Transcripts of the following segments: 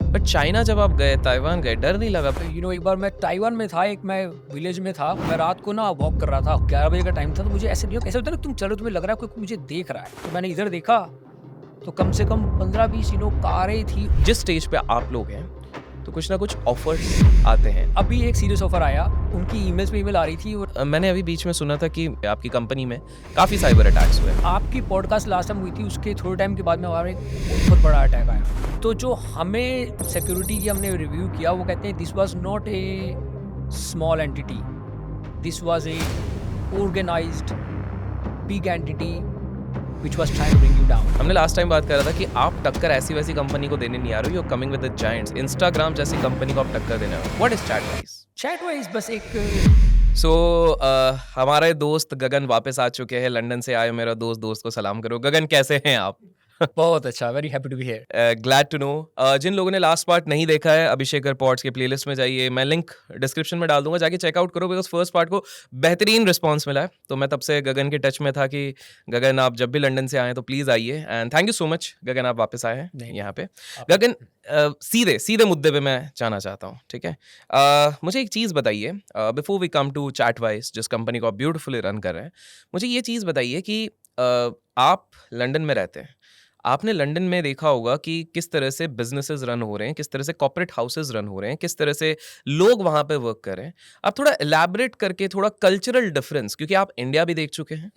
But China जब आप गए, ताइवान गए, डर नहीं लगा? एक बार मैं ताइवान में था, एक मैं विलेज में था, मैं रात को ना वॉक कर रहा था, 11 बजे का टाइम था, तो मुझे ऐसे नहीं, कैसे होता है ना, तुम चलो तुम्हें लग रहा है कोई मुझे देख रहा है, तो मैंने इधर देखा तो कम से कम 15-20 कारें थी। जिस स्टेज पे आप लोग हैं तो कुछ ना कुछ ऑफर्स आते हैं। अभी एक सीरियस ऑफर आया, उनकी ईमेल्स पे ईमेल आ रही थी और मैंने अभी बीच में सुना था कि आपकी कंपनी में काफ़ी साइबर अटैक्स हुए। आपकी पॉडकास्ट लास्ट टाइम हुई थी, उसके थोड़े टाइम के बाद में हमारे एक बहुत बड़ा अटैक आया। तो जो हमें सिक्योरिटी की हमने रिव्यू किया, वो कहते हैं this was not a small entity, this was a organized big entity which was trying to bring you down. हमने लास्ट टाइम बात करा था कि आप टक्कर ऐसी वैसी कंपनी को देने नहीं आ रहे हो, you are coming with the giants. Instagram जैसी कंपनी को आप टक्कर देने आ रहे हो। What is chat-wise? चैटवाइज बस एक सो हमारे दोस्त गगन वापस आ चुके हैं, लंदन से आए मेरा दोस्त को सलाम करो। गगन कैसे हैं आप? बहुत अच्छा, very happy to be here. Glad to know. जिन लोगों ने लास्ट पार्ट नहीं देखा है, अभिषेक पॉड्स के प्लेलिस्ट में जाइए, मैं लिंक डिस्क्रिप्शन में डाल दूंगा, जाके चेकआउट करो, बिकॉज फर्स्ट पार्ट को बेहतरीन रिस्पांस मिला है। तो मैं तब से गगन के टच में था कि गगन आप जब भी लंदन से आए तो प्लीज़ आइए, and thank you so much Gagan, आप वापस आए हैं नहीं, यहाँ पे। आप गगन, सीधे सीधे मुद्दे पे मैं जाना चाहता हूँ, ठीक है? मुझे एक चीज़ बताइए, before we come to chatwise, जिस कंपनी को आप ब्यूटीफुली रन कर रहे हैं, मुझे ये चीज़ बताइए कि आप लंदन में रहते हैं, आपने लंदन में देखा होगा कि किस तरह से बिजनेसेस रन हो रहे हैं, किस तरह से कॉर्पोरेट हाउसेस रन हो रहे हैं, किस तरह से लोग वहाँ पे वर्क कर रहे हैं। आप थोड़ा एलैबोरेट करके, थोड़ा कल्चरल डिफरेंस, क्योंकि आप इंडिया भी देख चुके हैं,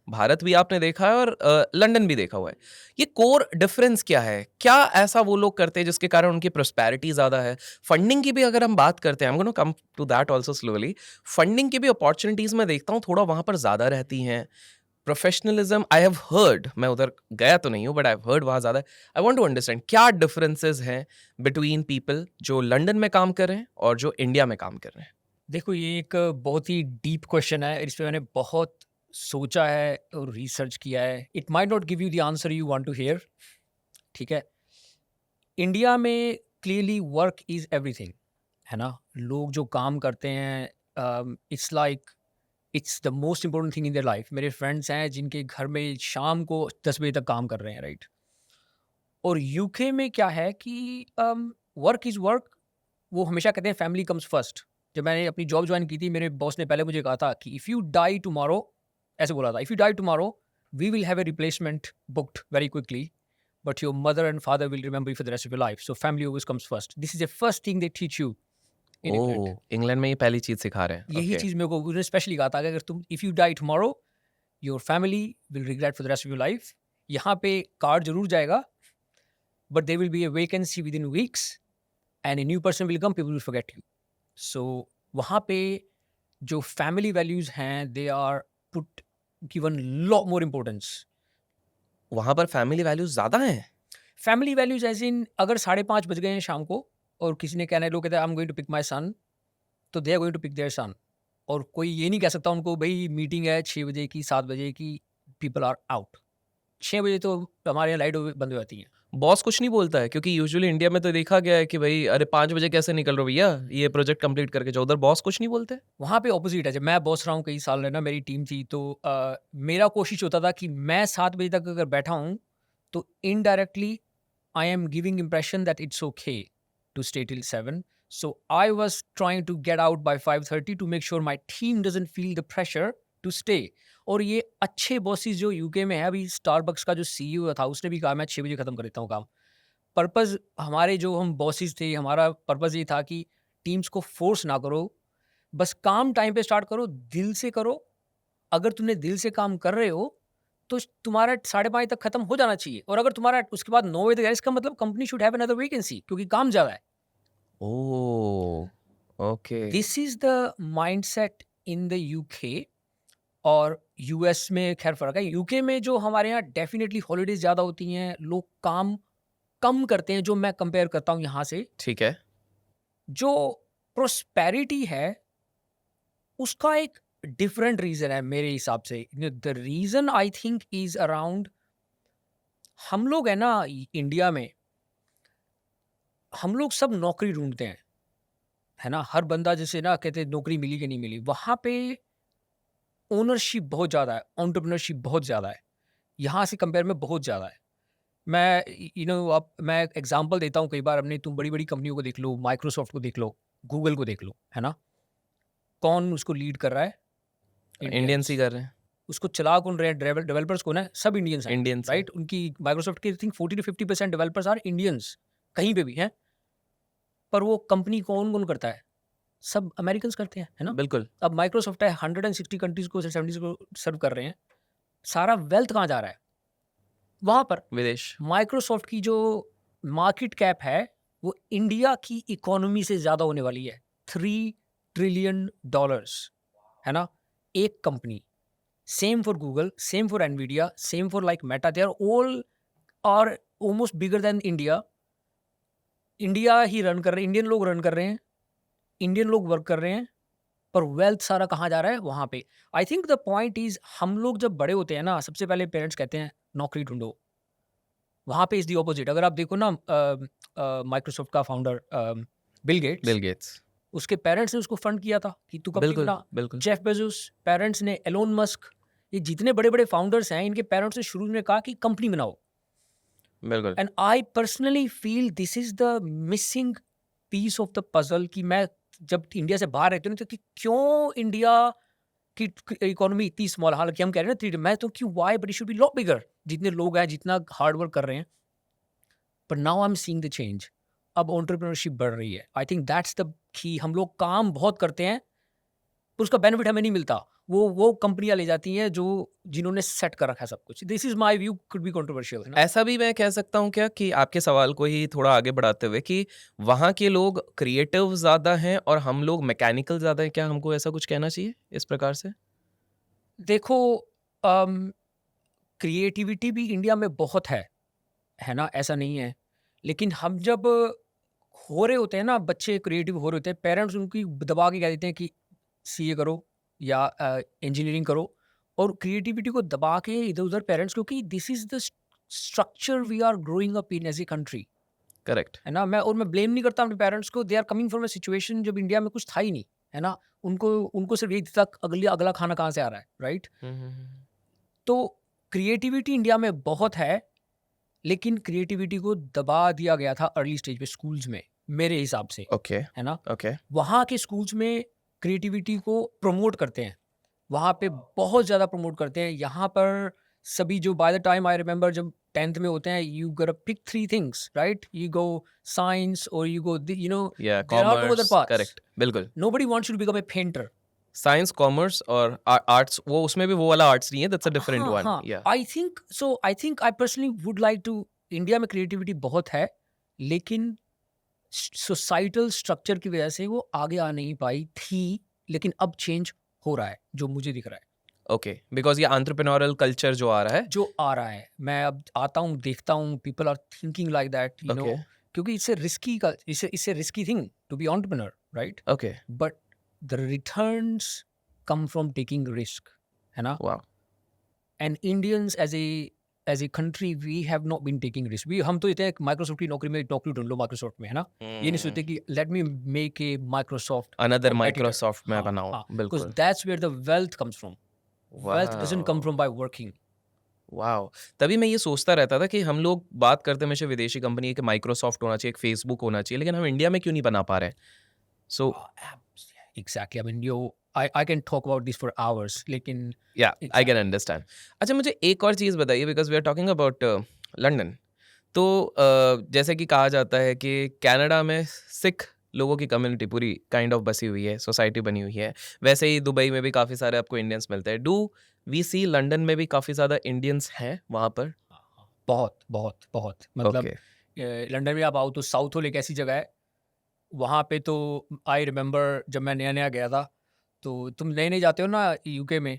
भारत भी आपने देखा है, और लंदन भी देखा हुआ है। ये कोर डिफरेंस क्या है? क्या ऐसा वो लोग करते हैं जिसके कारण उनकी प्रॉस्पेरिटी ज़्यादा है? फंडिंग की भी अगर हम बात करते हैं, I am gonna come to that also slowly. Funding की भी अपॉर्चुनिटीज़ मैं देखता हूँ थोड़ा वहाँ पर ज़्यादा रहती हैं। प्रोफेशनलिज्म आई हैव हर्ड, मैं उधर गया तो नहीं हूँ, बट आई हैव हर्ड वहाँ ज़्यादा है। आई वांट टू अंडरस्टैंड क्या डिफरेंसेस हैं बिटवीन पीपल जो लंदन में काम कर रहे हैं और जो इंडिया में काम कर रहे हैं। देखो, ये एक बहुत ही डीप क्वेश्चन है, इस पे मैंने बहुत सोचा है और रिसर्च किया है। It might not give you the answer you want to hear, ठीक है? इंडिया में क्लियरली वर्क इज़ एवरीथिंग, है ना? लोग जो काम करते हैं, it's like it's the most important thing in their life. मेरे फ्रेंड्स हैं जिनके घर में शाम को 10 बजे तक काम कर रहे हैं, राइट? और यूके में क्या है कि वर्क इज़ वर्क, वो हमेशा कहते हैं फैमिली कम्स फर्स्ट। जब मैंने अपनी जॉब ज्वाइन की थी, मेरे बॉस ने पहले मुझे कहा था कि इफ़ यू डाई टुमारो, ऐसे बोला था, if you die tomorrow we will have a replacement booked very quickly, but your mother and father will remember you for the rest of your life, so family always comes first. This is the first thing they teach you in England. Oh! England में ये पहली चीज़ सिखा रहे हैं। यही okay. चीज़ मेरे को उन्होंने स्पेशली कहा था कि अगर तुम if you die tomorrow your family will regret for the rest of your life. यहाँ पे कार्ड जरूर जाएगा, but there will be a vacancy within weeks and a new person will come, people will forget you. So वहाँ पे जो family values हैं, they are put given lot more importance. वहाँ पर फैमिली वैल्यूज़ ज़्यादा हैं? Family values as in, अगर 5:30 बज गए हैं शाम को और किसी ने कहना है, लोग कहते हैं I am going to pick my son, तो they are going to pick their son. और कोई ये नहीं कह सकता उनको भाई मीटिंग है 6 बजे की, 7 बजे की, पीपल आर आउट। 6 बजे तो हमारे यहाँ लाइट बंद हो जाती है। बॉस कुछ नहीं बोलता है? क्योंकि यूजुअली इंडिया में तो देखा गया है कि भई अरे 5 बजे कैसे निकल रहे हो भैया? ये प्रोजेक्ट कंप्लीट करके जाओ। उधर बॉस कुछ नहीं बोलते? वहाँ पे ऑपोजिट है। जब मैं बॉस रहा हूँ कई साल, है ना, मेरी टीम थी, तो मेरा कोशिश होता था कि मैं 7 बजे तक अगर बैठा हूँ तो indirectly I am giving impression that it's okay to stay till 7। So I was trying to get out by 5:30 to make sure my team doesn't feel the pressure to stay. और ये अच्छे बॉसेस जो UK में है, अभी Starbucks का जो CEO था उसने भी कहा मैं 6 बजे खत्म कर देता हूँ काम। पर्पस हमारे जो हम बॉसेस थे, हमारा पर्पस ये था कि टीम्स को फोर्स ना करो, बस काम टाइम पे स्टार्ट करो, दिल से करो। अगर तुमने दिल से काम कर रहे हो, तो तुम्हारा 5:30 तक खत्म हो जाना चाहिए। और अगर तुम्हारा उसके बाद 9 बजे तक है, इसका मतलब company should have another vacancy, क्योंकि काम ज़्यादा है। Oh! Okay. This is the mindset in the UK. और यूएस में खैर फ़र्क है। यूके में जो हमारे यहाँ डेफ़िनिटली हॉलिडेज़ ज़्यादा होती हैं, लोग काम कम करते हैं, जो मैं कंपेयर करता हूँ यहाँ से। ठीक है। जो प्रोस्पेरिटी है, उसका एक डिफरेंट रीज़न है मेरे हिसाब से। The reason I think is around, हम लोग है ना इंडिया में, हम लोग सब नौकरी ढूँढते हैं, है ना? हर बंदा जैसे ना कहते हैं नौकरी मिली कि नहीं मिली। वहाँ पे ओनरशिप बहुत ज़्यादा है, एंटरप्रेन्योरशिप बहुत ज़्यादा है। यहाँ से कंपेयर में बहुत ज़्यादा है। अब मैं एग्जांपल देता हूँ कई बार अपने, तुम बड़ी-बड़ी कंपनियों को देख लो, माइक्रोसॉफ्ट को देख लो, गूगल को देख लो, है ना? कौन उसको लीड कर रहा है? इंडियंस ही इंडियंस। कर रहे हैं, उसको चला कौन रहे हैं? डेवलपर्स कौन है? सब इंडियंस हैं, इंडियंस ही। राइट? उनकी माइक्रोसॉफ्ट के I think 40 to 50% developers are Indians, कहीं पे भी हैं। पर वो कंपनी कौन-कौन करता है? सब अमेरिकन्स करते हैं, है ना? बिल्कुल, अब माइक्रोसॉफ्ट है 160 कंट्रीज़ को, 70 को सर्व कर रहे हैं। सारा वेल्थ कहाँ जा रहा है? वहाँ पर। विदेश। माइक्रोसॉफ्ट की जो मार्केट कैप है, वो इंडिया की इकोनॉमी से ज़्यादा होने वाली है। $3 ट्रिलियन, है ना? एक company. Same for Google, same for Nvidia, same for like Meta, they are almost bigger than India. India ही रन कर रहे हैं, इंडियन लोग रन कर रहे हैं, इंडियन लोग वर्क कर रहे हैं, पर वेल्थ सारा कहाँ जा रहा है? वहाँ पे। आई थिंक द पॉइंट इज़, हम लोग जब बड़े होते हैं ना, सबसे पहले पेरेंट्स कहते हैं नौकरी ढूँढो। वहाँ पे इज़ द ऑपोजिट। अगर आप देखो ना, माइक्रोसॉफ्ट का founder Bill Gates, Bill Gates. उसके पेरेंट्स ने उसको फंड किया था कि तू कंपनी बिल्कुल, बना। बिल्कुल, जेफ बेजोस पेरेंट्स ने, एलोन मस्क, ये जितने बड़े-बड़े फाउंडर्स हैं, इनके पेरेंट्स ने शुरू में कहा कि कंपनी बनाओ। बिल्कुल। And I personally feel this is the missing piece of the puzzle, कि मैं जब इंडिया से बाहर रहती हूँ ना, तो कि क्यों इंडिया की इकोनॉमी इतनी स्मॉल, हालाँकि हम कह रहे हैं ना 3 मैं तो क्यों, why, but it should be lot bigger. जितने लोग हैं, जितना हार्ड वर्क कर रहे हैं। But now I am seeing the change. अब एंटरप्रेन्योरशिप बढ़ रही है। I think that's the key. हम लोग काम बहुत करते हैं, पर उसका बेनिफिट हमें नहीं मिलता। वो कंपनियाँ ले जाती हैं जो, जिन्होंने सेट कर रखा है सब कुछ। This is my view, could be controversial, है ना? ऐसा भी मैं कह सकता हूँ क्या कि आपके सवाल को ही थोड़ा आगे बढ़ाते हुए कि वहाँ के लोग क्रिएटिव ज़्यादा हैं और हम लोग मैकेनिकल ज़्यादा हैं, क्या हमको ऐसा कुछ कहना चाहिए इस प्रकार से? देखो, क्रिएटिविटी भी इंडिया में बहुत है ना? ऐसा नहीं है। लेकिन हम जब हो रहे होते हैं ना, बच्चे क्रिएटिव हो रहे होते हैं, पेरेंट्स उनकी दबा के कह देते हैं कि सीए करो या इंजीनियरिंग करो, और क्रिएटिविटी को दबा के इधर-उधर पेरेंट्स, क्योंकि this is the structure we are growing up in as a country, correct. है ना? मैं ब्लेम नहीं करता अपने पेरेंट्स को, they are coming from a situation जब इंडिया में कुछ था ही नहीं, है ना? उनको उनको सिर्फ यही था अगला खाना कहाँ से आ रहा है, राइट? हुँ, हुँ, हुँ। तो क्रिएटिविटी इंडिया में बहुत है, लेकिन क्रिएटिविटी को दबा दिया गया था अर्ली स्टेज पे स्कूल्स में, मेरे हिसाब से, ओके, है ना? ओके। वहाँ के स्कूल्स में क्रिएटिविटी को प्रमोट करते हैं, वहाँ पे बहुत ज़्यादा प्रमोट करते हैं। यहाँ पर सभी जो, by the time I remember, जब 10th में होते हैं, you gotta pick 3 things, right? You go science, और यू गो या there are no other commerce, paths. Correct, बिल्कुल। Nobody wants you to become a painter. Science, commerce और arts, वो उसमें भी वो वाला आर्ट्स नहीं है, दैट्स अ डिफरेंट हाँ, वन, हाँ। या I personally would like to, India में क्रिएटिविटी बहुत है, लेकिन सोसाइटल स्ट्रक्चर की वजह से वो आगे आ नहीं पाई थी, लेकिन अब चेंज हो रहा है, जो मुझे दिख रहा है। ओके, बिकॉज़ ये एंटरप्रेन्योरियल कल्चर जो आ रहा है। जो आ रहा है, मैं अब आता हूँ, देखता हूँ, people are thinking like that, okay, क्योंकि it's a risky thing to be entrepreneur, right? Okay, but the returns come from taking risk, है ना? Wow! And Indians as a country, we have not been taking risk. We हम तो इतने, Microsoft की नौकरी ढूंढ लो Microsoft में, है ना? ये नहीं सोचते हुँ, कि let me make a Microsoft another competitor. Microsoft मैं हाँ, बनाऊँ, हाँ, बिकॉज बिल्कुल। That's where the wealth comes from. Wealth doesn't come wow! From by working. Wow! तभी मैं ये सोचता रहता था कि हम लोग बात करते हमेशा विदेशी कंपनी है कि माइक्रोसॉफ्ट होना चाहिए, एक फेसबुक होना चाहिए, लेकिन हम इंडिया में क्यों नहीं बना पा रहे हैं? So exactly, I mean I can talk about this for hours, लेकिन या आई कैन एग्जैक्टली। अंडरस्टैंड। अच्छा, मुझे एक और चीज़ बताइए, because we are talking about London. तो जैसे कि कहा जाता है कि कनाडा में सिख लोगों की कम्युनिटी पूरी काइंड ऑफ बसी हुई है, सोसाइटी बनी हुई है। वैसे ही दुबई में भी काफ़ी सारे आपको इंडियंस मिलते हैं। डू वी सी लंदन में भी काफ़ी ज़्यादा इंडियंस हैं वहाँ पर? बहुत बहुत बहुत, मतलब ओके, लंदन में आप आओ तो साउथ हॉल एक ऐसी जगह है, वहाँ पे तो आई रिमेंबर जब मैं नया-नया गया था, तो तुम नए-नए जाते हो ना यूके में,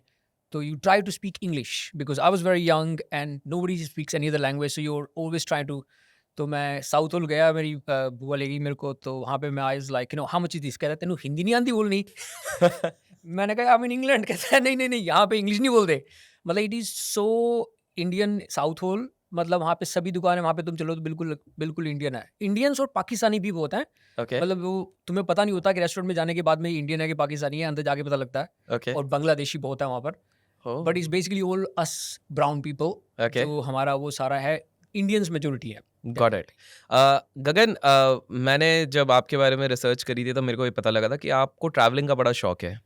तो you try to speak English because I was very young and nobody speaks any other language, so you are always trying to. तो मैं साउथ हॉल गया, मेरी बुआ ले गई मेरे को, तो वहाँ पे मैं I was like, how much is this? कह रहा है, तेनू हिंदी नहीं आंदी बोलनी? मैंने कहा, आई एम इन इंग्लैंड। कहता है, नहीं, नहीं, नहीं, यहाँ पे इंग्लिश नहीं बोलते। मतलब it is so Indian south hall, मतलब वहाँ पे सभी दुकानें, वहाँ पे तुम चलो तो बिल्कुल बिल्कुल इंडियन है। इंडियंस और पाकिस्तानी भी बहुत हैं। ओके, मतलब वो तुम्हें पता नहीं होता कि रेस्टोरेंट में जाने के बाद में इंडियन है कि पाकिस्तानी है, अंदर जाके पता लगता है। ओके, और बांग्लादेशी बहुत है वहाँ पर। Oh! But it's basically all us brown people, okay, जो हमारा वो सारा है। इंडियंस मेजोरिटी है गॉट इट। गगन, मैंने जब आपके बारे में रिसर्च करी थी तो मेरे को ये पता लगा था कि आपको ट्रैवलिंग का बड़ा शौक है।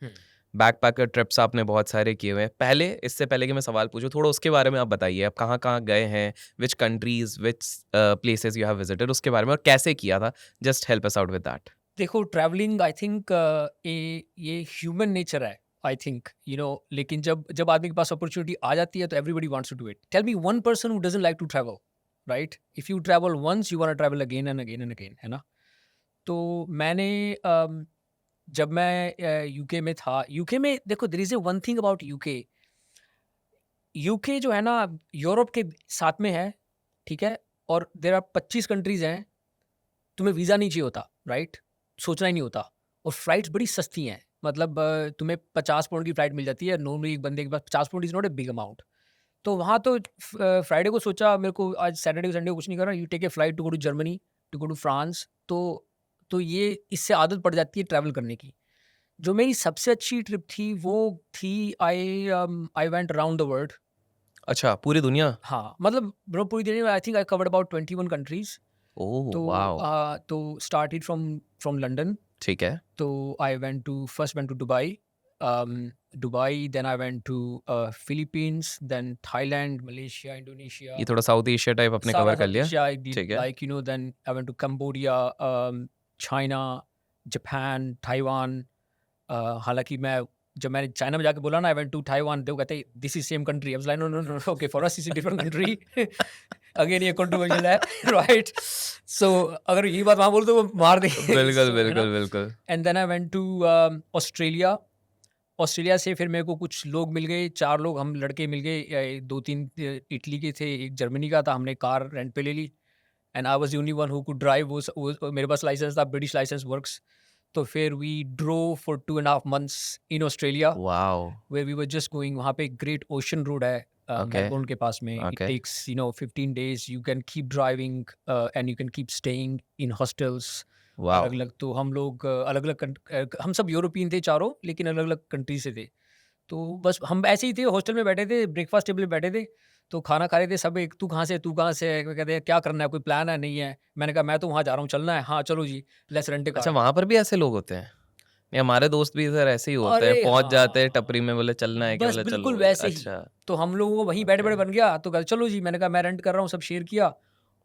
बैकपैकर ट्रिप्स आपने बहुत सारे किए हुए हैं। इससे पहले कि मैं सवाल पूछूं, थोड़ा उसके बारे में आप बताइए। आप कहाँ कहाँ गए हैं, which countries, which places you have visited, उसके बारे में, और कैसे किया था। Just help us out with that. देखो ट्रैवलिंग आई थिंक ये ह्यूमन नेचर है आई थिंक लेकिन जब जब आदमी के पास अपॉर्चुनिटी आ जाती है तो everybody wants to do it. Tell me one person who doesn't like to travel, right? If you travel once you want to travel again and again and again, है ना? तो मैंने जब मैं यूके में था, यूके में देखो there is a one thing about UK. UK जो है ना यूरोप के साथ में है, ठीक है? और देयर आर 25 कंट्रीज हैं। तुम्हें वीज़ा नहीं चाहिए होता, राइट? सोचना ही नहीं होता। और फ्लाइट्स बड़ी सस्ती हैं। मतलब तुम्हें 50 पाउंड की फ्लाइट मिल जाती है। नॉर्मली एक बंदे के पास 50 pound is not a big amount. तो वहाँ तो फ्राइडे को सोचा मेरे को आज सैटरडे संडे को कुछ नहीं करना, you take a flight to go to Germany, to go to France. तो ये इससे आदत पड़ जाती है ट्रैवल करने की। जो मेरी सबसे अच्छी ट्रिप थी वो थी I went around the world. अच्छा, पूरी दुनिया? हाँ, मतलब ब्रो पूरी दुनिया में I think I covered about 21 countries. Oh तो वाओ। Started from London. ठीक है। So I first went to Dubai, Dubai. Then I went to Philippines, then Thailand, Malaysia, Indonesia. ये थोड़ा साउथ एशिया टाइप आपने cover कर South लिया। Asia I did, ठीक है। like then I went to Cambodia, China, Japan, Taiwan. हालांकि जब मैंने चाइना में जाके बोला ना आई वेंट टू ताइवान, तो कहते this is same country. I was like no no no, okay for us is a different country. Again ये कंट्रोवर्शियल है, राइट? सो अगर ये बात वहाँ बोल तो वो मार देंगे। बिल्कुल So, है ना? बिल्कुल बिल्कुल। And then I went to Australia. Australia से फिर मेरे को कुछ लोग मिल गए, 4 लोग हम लड़के मिल गए। 2-3 इटली के थे, एक जर्मनी का था। हमने कार रेंट पे ले ली and I was the only one who could drive. वो मेरे पास लाइसेंस था, ब्रिटिश लाइसेंस वर्क्स। तो फिर we drove for 2.5 months in Australia, wow. Where we were just going. वहाँ पे ग्रेट ओशन रोड है ओके। मेलबोर्न के पास में। It okay. Takes 15 days, you can keep driving and you can keep staying in hostels. Wow. अलग अलग, तो हम लोग अलग अलग, हम सब यूरोपियन थे चारों, लेकिन अलग अलग कंट्री से थे। तो बस हम ऐसे ही थे, हॉस्टल में बैठे थे, ब्रेकफास्ट टेबल पे बैठे थे, तो खाना खा रहे थे सब। एक तू कहाँ से, तू कहाँ से? कहते हैं क्या करना है, कोई प्लान है? नहीं है। मैंने कहा मैं तो वहाँ जा रहा हूँ, चलना है? हाँ चलो जी, लेट्स रेंट ए अच्छा, कार। वहाँ पर भी ऐसे लोग होते हैं? नहीं, हमारे दोस्त भी इधर ऐसे ही होते हैं, अरे पहुँच जाते हैं हाँ, टपरी में, बोले चलना है क्या? बस बोले बिल्कुल चलो। वैसे ही। अच्छा। तो हम लोगों को वहीं ओके। बैठे-बैठे बन गया, तो कहा चलो जी। मैंने कहा मैं रेंट कर रहा हूँ, सब शेयर किया।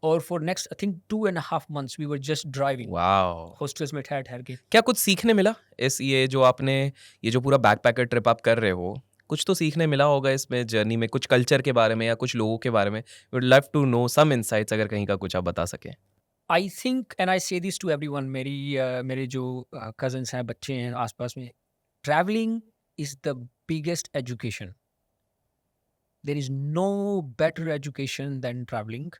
और for next I think 2.5 months we were just driving, wow. Hostels में ठहर-ठहर के। क्या कुछ सीखने मिला इस ये जो पूरा बैकपैकर ट्रिप आप कर रहे हो, कुछ तो सीखने मिला होगा इसमें जर्नी में, कुछ कल्चर के बारे में या कुछ लोगों के बारे में? Would love to know some insights, अगर कहीं का कुछ आप बता सकें। आई थिंक एंड आई से दिस टू एवरीवन, मेरे जो कज़िन्स हैं, बच्चे हैं आस-पास में, travelling is the biggest education. There is no better education than travelling.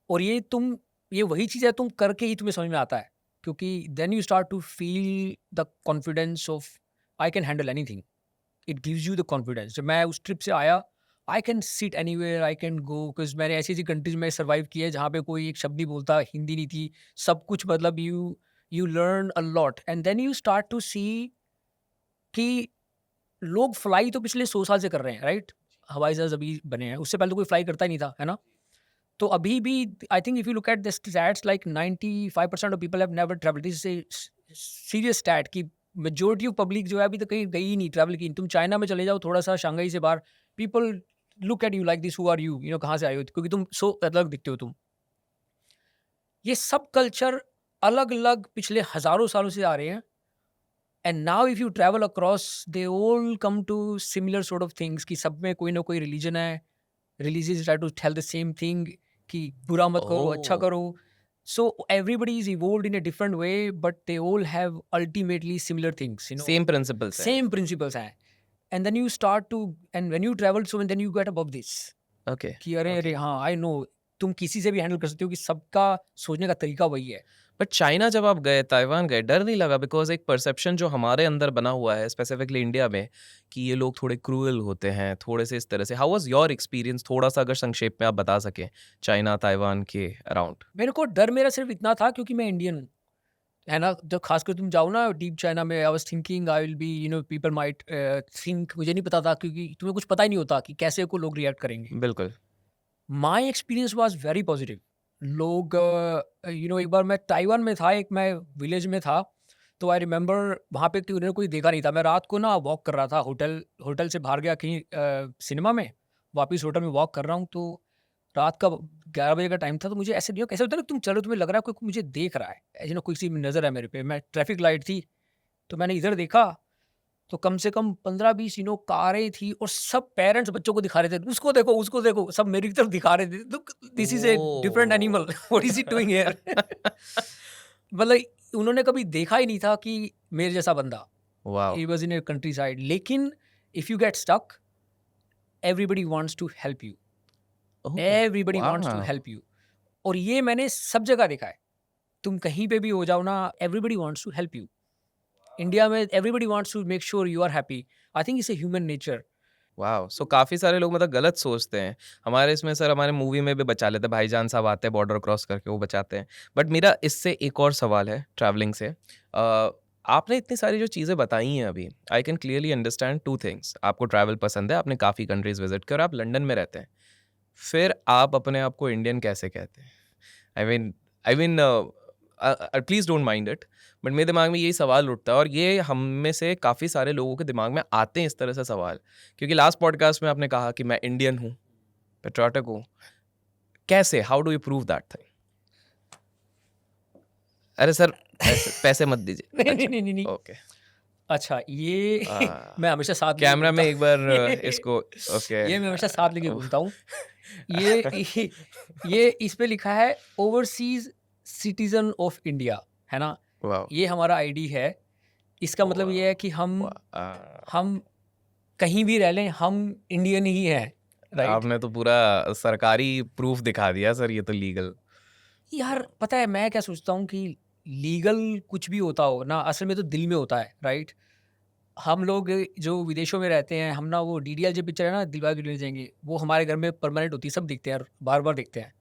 और ये वही चीज़ है, तुम करके ही तुम्हें समझ में आता है। क्योंकि then you start to feel the confidence of I can handle anything. It gives you the confidence. जब मैं उस ट्रिप से आया, I can sit anywhere, I can go, because मैंने ऐसी-ऐसी कंट्रीज़ में सर्वाइव किया है जहाँ पे कोई एक शब्द नहीं बोलता, हिंदी नहीं थी, सब कुछ। मतलब you learn a lot and then you start to see कि लोग फ्लाई तो पिछले 100 साल से कर रहे हैं, राइट? हवाई जहाज़ अभी बने हैं, उससे पहले तो कोई फ्लाई करता ही नहीं था, है ना? तो अभी भी I think if you look at the stats, like 95% of people have never travelled. This is a serious stat कि मेजॉरिटी ऑफ पब्लिक जो है अभी तक कहीं गई ही नहीं, ट्रैवल की। तुम चाइना में चले जाओ, थोड़ा सा शंघाई से बाहर, people look at you like this, who are you, कहाँ से आए हो? क्योंकि तुम सो अलग दिखते हो तुम। ये सब कल्चर अलग अलग पिछले हजारों सालों से आ रहे हैं। And now if you travel across, they all come to similar sort of things कि सब में कोई ना कोई रिलीजन है। Religious try to tell the same thing कि बुरा मत करो, अच्छा ओह! करो। So everybody is evolved in a different way, but they all have ultimately similar things, same principles हैं। सेम प्रिंसिपल्स हैं। And then you start to, and when you travel, so then you get above this okay. कि अरे अरे हाँ, I know, तुम किसी से भी हैंडल कर सकते हो कि सबका सोचने का तरीका वही है। बट चाइना जब आप गए, ताइवान गए, डर नहीं लगा? बिकॉज़ एक परसेप्शन जो हमारे अंदर बना हुआ है, स्पेसिफिकली इंडिया में, कि ये लोग थोड़े क्रूअल होते हैं, थोड़े से इस तरह से। How was your experience? थोड़ा-सा अगर संक्षेप में आप बता सकें, चाइना, ताइवान के अराउंड। मेरे को डर मेरा सिर्फ इतना था क्योंकि मैं इंडियन हूँ, है ना? जब खासकर तुम जाओ ना डीप चाइना में, I was thinking I will be, people might think, मुझे नहीं पता था क्योंकि तुम्हें कुछ पता ही नहीं होता कि कैसे को लोग रिएक्ट करेंगे। बिल्कुल। My experience was very positive. लोग एक बार मैं ताइवान में था, एक मैं विलेज में था, तो आई रिमेंबर वहाँ पे उन्होंने कोई देखा नहीं था। मैं रात को ना वॉक कर रहा था, होटल होटल से बाहर गया कहीं सिनेमा में, वापस होटल में वॉक कर रहा हूँ, तो रात का 11 बजे का टाइम था। तो मुझे ऐसे नहीं हो, कैसे होता है ना, तुम चलो तुम्हें लग रहा है कोई मुझे देख रहा है, कोई सी नज़र है मेरे पे। मैं ट्रैफिक लाइट थी, तो मैंने इधर देखा, तो कम से कम 15-20 कारें थी और सब पेरेंट्स बच्चों को दिखा रहे थे, उसको देखो, सब मेरी तरफ दिखा रहे थे। Look, this is a different animal, oh! What is he doing here? मतलब उन्होंने कभी देखा ही नहीं था कि मेरे जैसा बंदा, wow! He was in a countryside. लेकिन if you get stuck, everybody wants to help you, oh! Everybody wants to wow! Help you. और ये मैंने सब जगह देखा है। तुम कहीं पे भी हो जाओ ना, everybody wants to help you. India में everybody wants to make sure you are happy. I think it's a human nature. Wow! So काफ़ी सारे लोग मतलब गलत सोचते हैं। हमारे इसमें सर हमारे मूवी में भी बचा लेते हैं, भाईजान साहब आते हैं बॉर्डर क्रॉस करके वो बचाते हैं। बट मेरा इससे एक और सवाल है ट्रैवलिंग से। आपने इतनी सारी जो चीज़ें बताई हैं अभी, आई कैन क्लियरली अंडरस्टैंड 2 थिंग्स। आपको ट्रैवल पसंद है, आपने काफ़ी कंट्रीज़ विज़िट किया और आप लंदन में रहते हैं। फिर आप अपने आप को इंडियन कैसे कहते हैं? I mean please don't mind it, but मेरे दिमाग में यही सवाल उठता है और ये हम में से काफ़ी सारे लोगों के दिमाग में आते हैं इस तरह से सवाल, क्योंकि लास्ट पॉडकास्ट में आपने कहा कि मैं इंडियन हूँ, पैट्रियोटिक हूँ। कैसे? How do you prove that thing? अरे सर, पैसे पैसे मत दीजिए। नहीं, नहीं, अच्छा, नहीं, नहीं, नहीं। ओके। अच्छा, ये मैं हमेशा साथ लेके कैमरा में घूमता एक बार ये इसको ओके। ये मैं हमेशा साथ लेके घूमता हूँ। ये ये ये इस पे लिखा है ओवरसीज़ सिटिज़न ऑफ इंडिया, है ना? वाओ! ये हमारा आईडी है। इसका मतलब ये वाओ! है कि वाह! हम कहीं भी रह लें, हम इंडियन ही हैं, राइट? आपने तो पूरा सरकारी प्रूफ दिखा दिया सर, ये तो लीगल। यार पता है मैं क्या सोचता हूँ कि लीगल कुछ भी होता हो ना, असल में तो दिल में होता है, राइट? हम लोग जो विदेशों में रहते हैं, हम ना वो डीडीएल जो पिक्चर है ना, दिलवाले दुल्हनिया ले जाएंगे, वो हमारे घर में परमानेंट होती है, सब देखते हैं और बार-बार देखते हैं।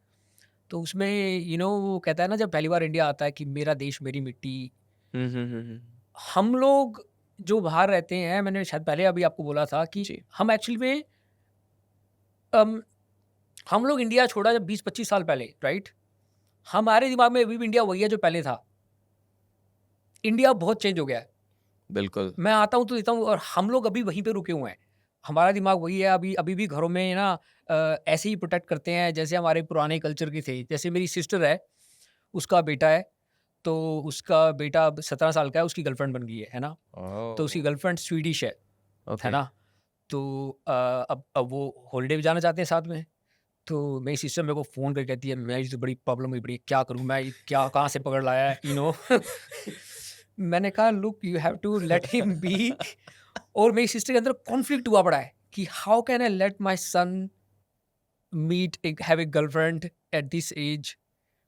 तो उसमें वो कहता है ना, जब पहली बार इंडिया आता है कि मेरा देश मेरी मिट्टी। हुँ, हुँ, हुँ, हुँ। हम लोग जो बाहर रहते हैं, मैंने शायद पहले अभी आपको बोला था कि जी। हम एक्चुअली में अम, हम लोग इंडिया छोड़ा जब 20-25 साल पहले, राइट? हमारे दिमाग में अभी भी इंडिया वही है जो पहले था। इंडिया बहुत चेंज हो गया है। बिल्कुल। मैं आता हूँ तो देता हूँ और हम लोग अभी वहीं पे रुके हुए हैं। हमारा दिमाग वही है, अभी अभी भी घरों में ना ऐसे ही प्रोटेक्ट करते हैं जैसे हमारे पुराने कल्चर के थे। जैसे मेरी सिस्टर है, उसका बेटा है, तो उसका बेटा अब 17 साल का है, उसकी गर्लफ्रेंड बन गई है ना? तो उसकी ओह! गर्लफ्रेंड स्वीडिश है ओके। ना? तो अब वो हॉलिडे पे जाना चाहते हैं साथ में। तो मेरी सिस्टर मेरे को फ़ोन करके कहती है, "मेरी तो बड़ी प्रॉब्लम हुई पड़ी है, क्या करूँ मैं? ये क्या कहाँ से पकड़ लाया है?" मैंने कहा, "look, you have to let him be." और मेरी सिस्टर के अंदर कॉन्फ्लिक्ट हुआ पड़ा है कि how can I let my son have a girlfriend at this age.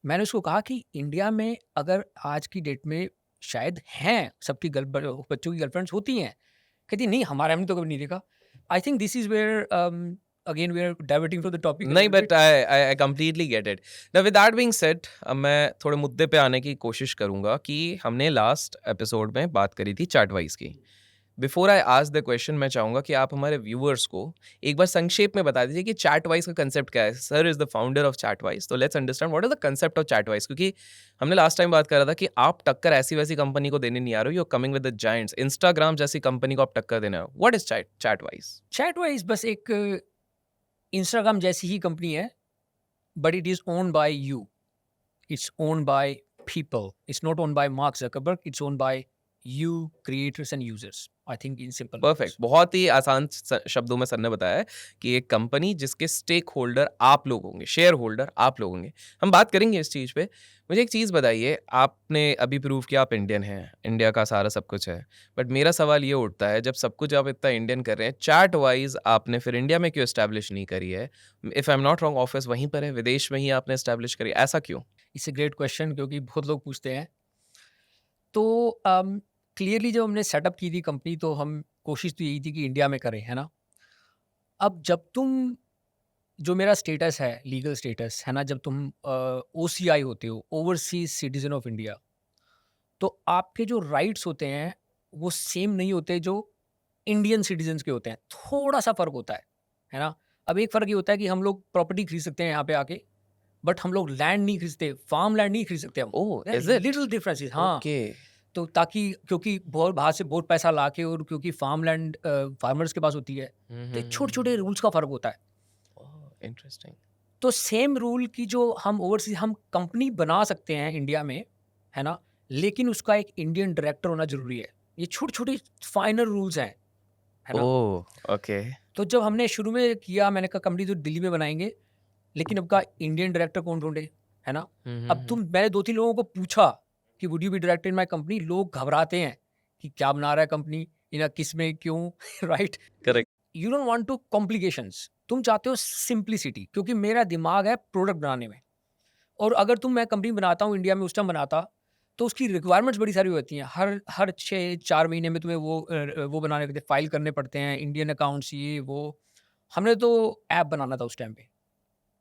मैंने उसको कहा कि इंडिया में अगर आज की डेट में शायद हैं, सबकी बच्चों की गर्लफ्रेंड्स होती हैं। कहती नहीं, हमारे हमने तो कभी नहीं देखा। I think this is where again we are diverting from the topic a नहीं, little but bit. I completely get it. Now with that being said, अब मैं थोड़े मुद्दे पे आने की कोशिश करूँगा कि हमने लास्ट एपिसोड में बात करी थी चार्टवाइज़ की। Before I ask the question, मैं चाहूँगा कि आप हमारे व्यूअर्स को एक बार संक्षेप में बता दीजिए कि चैटवाइज़ का कांसेप्ट क्या है? Sir is the founder of Chatwise, तो let's understand what is the concept of Chatwise, क्योंकि हमने लास्ट टाइम बात करा था कि आप टक्कर ऐसी-वैसी कंपनी को देने नहीं आ रहे हो, you are coming with the giants. Instagram जैसी कंपनी को आप टक्कर देने आओ। What is चैटवाइज़? चैटवाइज़ बस एक इंस्टाग्राम जैसी ही कंपनी है, but it is owned bye you. It's owned by people. It's not owned by mark Zuckerberg, it's owned by you creators end users. I think in simple perfect. Words. बहुत ही आसान शब्दों में sir ने बताया है कि एक कंपनी जिसके स्टेक होल्डर आप लोग होंगे, शेयर होल्डर आप लोग होंगे। हम बात करेंगे इस चीज़ पे। मुझे एक चीज़ बताइए, आपने अभी प्रूव किया आप इंडियन हैं, इंडिया का सारा सब कुछ है। बट मेरा सवाल ये उठता है, जब सब कुछ आप इतना इंडियन कर रहे हैं, चार्ट वाइज़ आपने फिर इंडिया में क्यों एस्टैब्लिश नहीं करी है? If I am not wrong, office वहीं पर है, विदेश में ही आपने एस्टैब्लिश करी है, ऐसा क्यों? इट्स अ ग्रेट क्वेश्चन क्योंकि बहुत लोग पूछते हैं। तो क्लियरली जब हमने सेटअप की थी कंपनी, तो हम कोशिश तो यही थी कि इंडिया में करें, है ना? अब जब तुम जो मेरा स्टेटस है, लीगल स्टेटस, है ना? जब तुम ओसीआई होते हो, ओवरसीज़ सिटिज़न ऑफ इंडिया, तो आपके जो राइट्स होते हैं, वो सेम नहीं होते जो इंडियन सिटिज़न्स के होते हैं। थोड़ा-सा फ़र्क होता है ना? अब एक फ़र्क ये होता है कि हम लोग प्रॉपर्टी खरीद सकते हैं यहाँ पे आके, बट हम लोग लैंड नहीं खरीदते, फार्म लैंड नहीं खरीद सकते हम। Oh! There is are it? Little differences, हाँ। ओके। तो ताकि क्योंकि बहुत बाहर से बहुत पैसा लाके और क्योंकि फार्म लैंड फार्मर्स के पास होती है, हुँ, तो हुँ, हुँ, छोटे-छोटे हुँ। रूल्स का फ़र्क होता है। ओह! इंटरेस्टिंग। तो सेम रूल की जो हम ओवरसीज़ हम कंपनी बना सकते हैं इंडिया में, है ना? लेकिन उसका एक इंडियन डायरेक्टर होना ज़रूरी है। ये छोटे-छोटे फाइनल रूल्स हैं, है ना? ओह! ओके। तो जब हमने शुरू में किया, मैंने कहा कंपनी तो दिल्ली में बनाएँगे, लेकिन अब का इंडियन डायरेक्टर कौन ढूँढे, है ना? हुँ, हुँ, अब हुँ। मैंने 2-3 लोगों को पूछा कि would you be director in my company? लोग घबराते हैं कि क्या बना रहा है कंपनी, या किसमें, क्यों? Right? Correct. You don't want to complications, तुम चाहते हो सिंप्लिसिटी, क्योंकि मेरा दिमाग है प्रोडक्ट बनाने में। और अगर मैं कंपनी बनाता हूँ इंडिया में, उस टाइम बनाता, तो उसकी रिक्वायरमेंट्स बड़ी सारी होती हैं। हर हर 6-4 महीने में तुम्हें वो बनाने पड़ते हैं, फाइल करने पड़ते हैं, इंडियन अकाउंट्स, ये वो। हमने तो ऐप बनाना था उस टाइम पे।